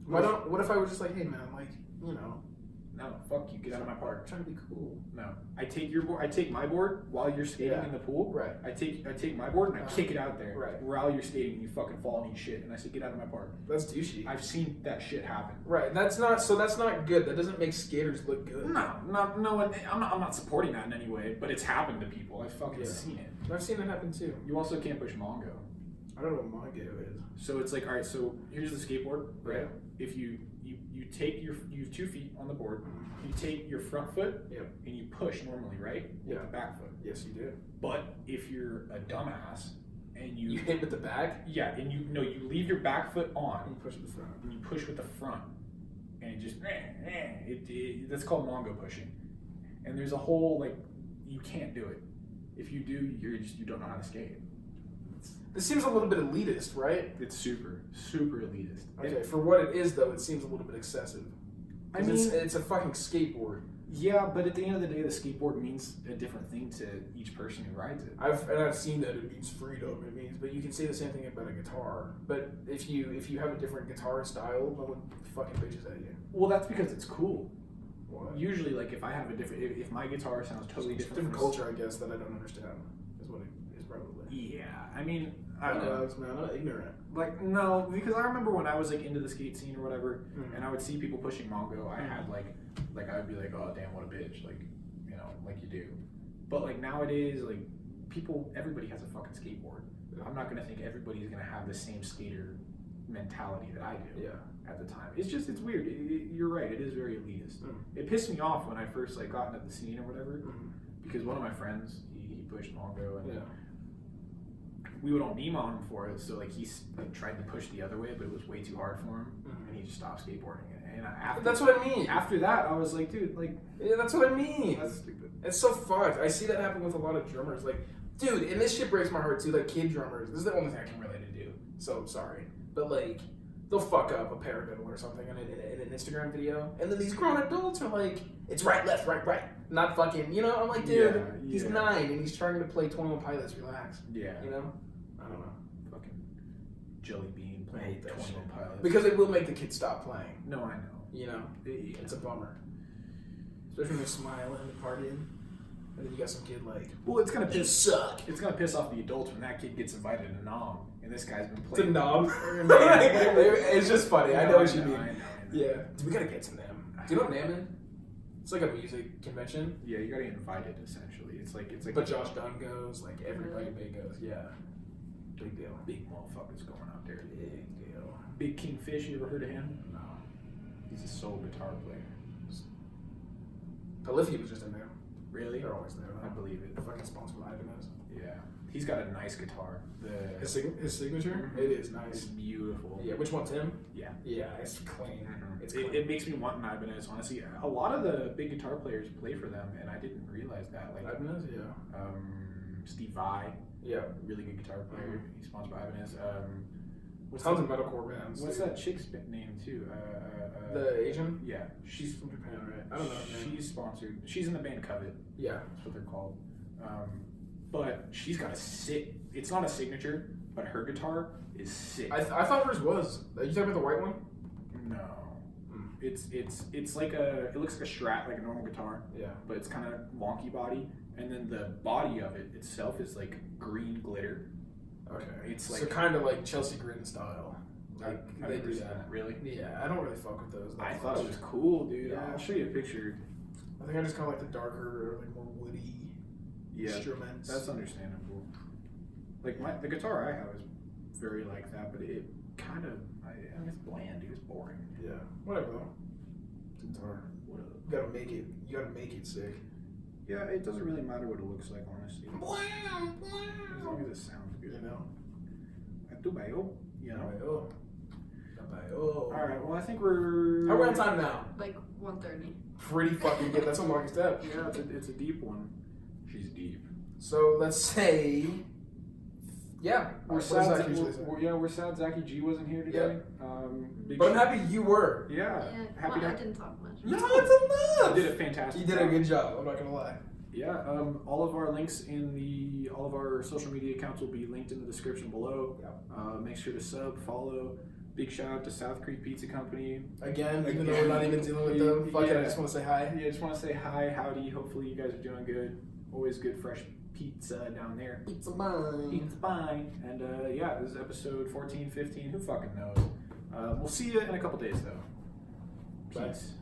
What if I was just like, hey man, like, No, fuck you, get out of my I'm park. trying to be cool. No. I take your board, I take my board while you're skating Yeah. in the pool. Right. I take my board and I kick it out there. Right. While you're skating and you fucking fall and eat shit. And I say, get out of my park. That's douchey. I've seen that shit happen. Right. That's not good. That doesn't make skaters look good. No, I'm not supporting that in any way, but it's happened to people. I've fucking seen it. I've seen that happen too. You also can't push Mongo. I don't know what Mongo is. So it's like, all right, so here's the skateboard, right? Yeah. If you take you have 2 feet on the board, you take your front foot Yep. and you push normally, right? With Yeah. the back foot. Yes, you do. But if you're a dumbass and You hit with the back and you leave your back foot and on you push with the front. and you push with the front and it just that's called Mongo pushing. And there's a whole like you can't do it. If you do, you don't know how to skate. This seems a little bit elitist, right? It's super elitist. Okay, for what it is, though, it seems a little bit excessive. I mean, it's a fucking skateboard. yeah, but at the end of the day, the skateboard means a different thing to each person who rides it. I've seen that it means freedom. It means, but you can say the same thing about a guitar. But if you have a different guitar style, no one fucking bitches at you. Well, that's because it's cool. What? Usually, like if I have a different, if my guitar sounds totally It's different, different culture, I guess, that I don't understand. Is what it is probably. Yeah, I mean, I don't know. Man, I'm not ignorant. Like no, because I remember when I was like into the skate scene or whatever, and I would see people pushing Mongo. I had like I would be like, oh damn, what a bitch, like like you do. But like nowadays, like everybody has a fucking skateboard. I'm not gonna think everybody's gonna have the same skater mentality that I do. Yeah. At the time, it's weird. You're right. It is very elitist. It pissed me off when I first like got into the scene or whatever, because one of my friends he pushed Mongo and. We would all meme on him for it, so like he like tried to push the other way, but it was way too hard for him, and he just stopped skateboarding it. And that's what I mean. After that, I was like, dude, like, yeah, that's what I mean. that's stupid. It's so fucked. I see that happen with a lot of drummers. Like, dude, and this shit breaks my heart too. Like kid drummers, this is the only thing I can relate to do. So sorry, but like, they'll fuck up a paradiddle or something in an Instagram video, and then these grown adults are like, it's right, left, right, not fucking. You know, I'm like, dude, he's 9 and he's trying to play 21 Pilots. Relax. Yeah. You know. I don't know. Fucking Jelly Bean playing 21 Pilots. Because it will make the kids stop playing. No, I know. You know? It's a bummer. Especially when they're smiling and partying. And then you got some kid like, well, it's gonna suck. It's gonna piss off the adults when that kid gets invited to Nom, and this guy's been It's a playing. knob. It's just funny. I know what you mean. I know. Yeah. We gotta get to NAMM. Do you know what NAMM is? It's like a music convention. Yeah, you gotta get invited essentially. It's like. But Josh Dunn goes, like everybody big goes. Yeah. Big deal. Big motherfuckers going out there. Big deal. Big Kingfish, you ever heard of him? No. He's a soul guitar player. Palifi was just in there. Really? They're always there. I believe it. They're fucking sponsored by Ibanez. Yeah. He's got a nice guitar. His signature? It is nice. It's beautiful. Yeah, which one's him? Yeah. Yeah, it's clean. It's It, clean. it makes me want an Ibanez, honestly. A lot of the big guitar players play for them, and I didn't realize that. Like Ibanez? Yeah. Steve Vai, Yeah. really good guitar player. He's sponsored by Ibanez. Tons of metalcore bands. What's that chick's name too? The Asian? Yeah, She's from Japan, right? I don't know her name. She's sponsored. She's in the band Covet. Yeah. That's what they're called. But she's got a sick. It's not a signature, but her guitar is sick. I thought hers was. Are you talking about the white one? No. It's like it looks like a Strat, like a normal guitar. Yeah. But it's kind of wonky body, and then the body of it itself is like green glitter. Okay. It's like so kind of like Chelsea Green style. Like they do 100%, that. Really? Yeah, I don't really fuck with those. I thought it was cool, dude. Yeah. I'll show you a picture. I think I just kind of like the darker, like more woody instruments. That's understandable. Like the guitar I have is very like that, but it kind of I mean it's bland, dude. It's boring. Yeah. Whatever though. Guitar. Whatever. You gotta make it. You gotta make it sick. Yeah, it doesn't really matter what it looks like, honestly. As long as it sounds good. You know. You know. Oh. All right. Well, I think we're. How are we on time now? Like 1:30. Pretty fucking good. That's a long step. Yeah, it's a deep one. She's deep. So let's say, yeah, We're sad. We're sad Zachy G wasn't here today. But I'm happy you were. Yeah. Happy Well, I to. didn't talk much. No, it's enough. You did a fantastic. You did a good job. I'm not gonna lie. Yeah, all of our links all of our social media accounts will be linked in the description below. Make sure to sub, follow. Big shout out to South Creek Pizza Company. Again, even though we're not even dealing with them, fuck it, I just want to say hi. Yeah, I just want to say hi, howdy. Hopefully you guys are doing good. Always good fresh pizza down there. Pizza mine. Pizza bye. And yeah, this is episode 14, 15. Who fucking knows? We'll see you in a couple days though. Bye. Peace.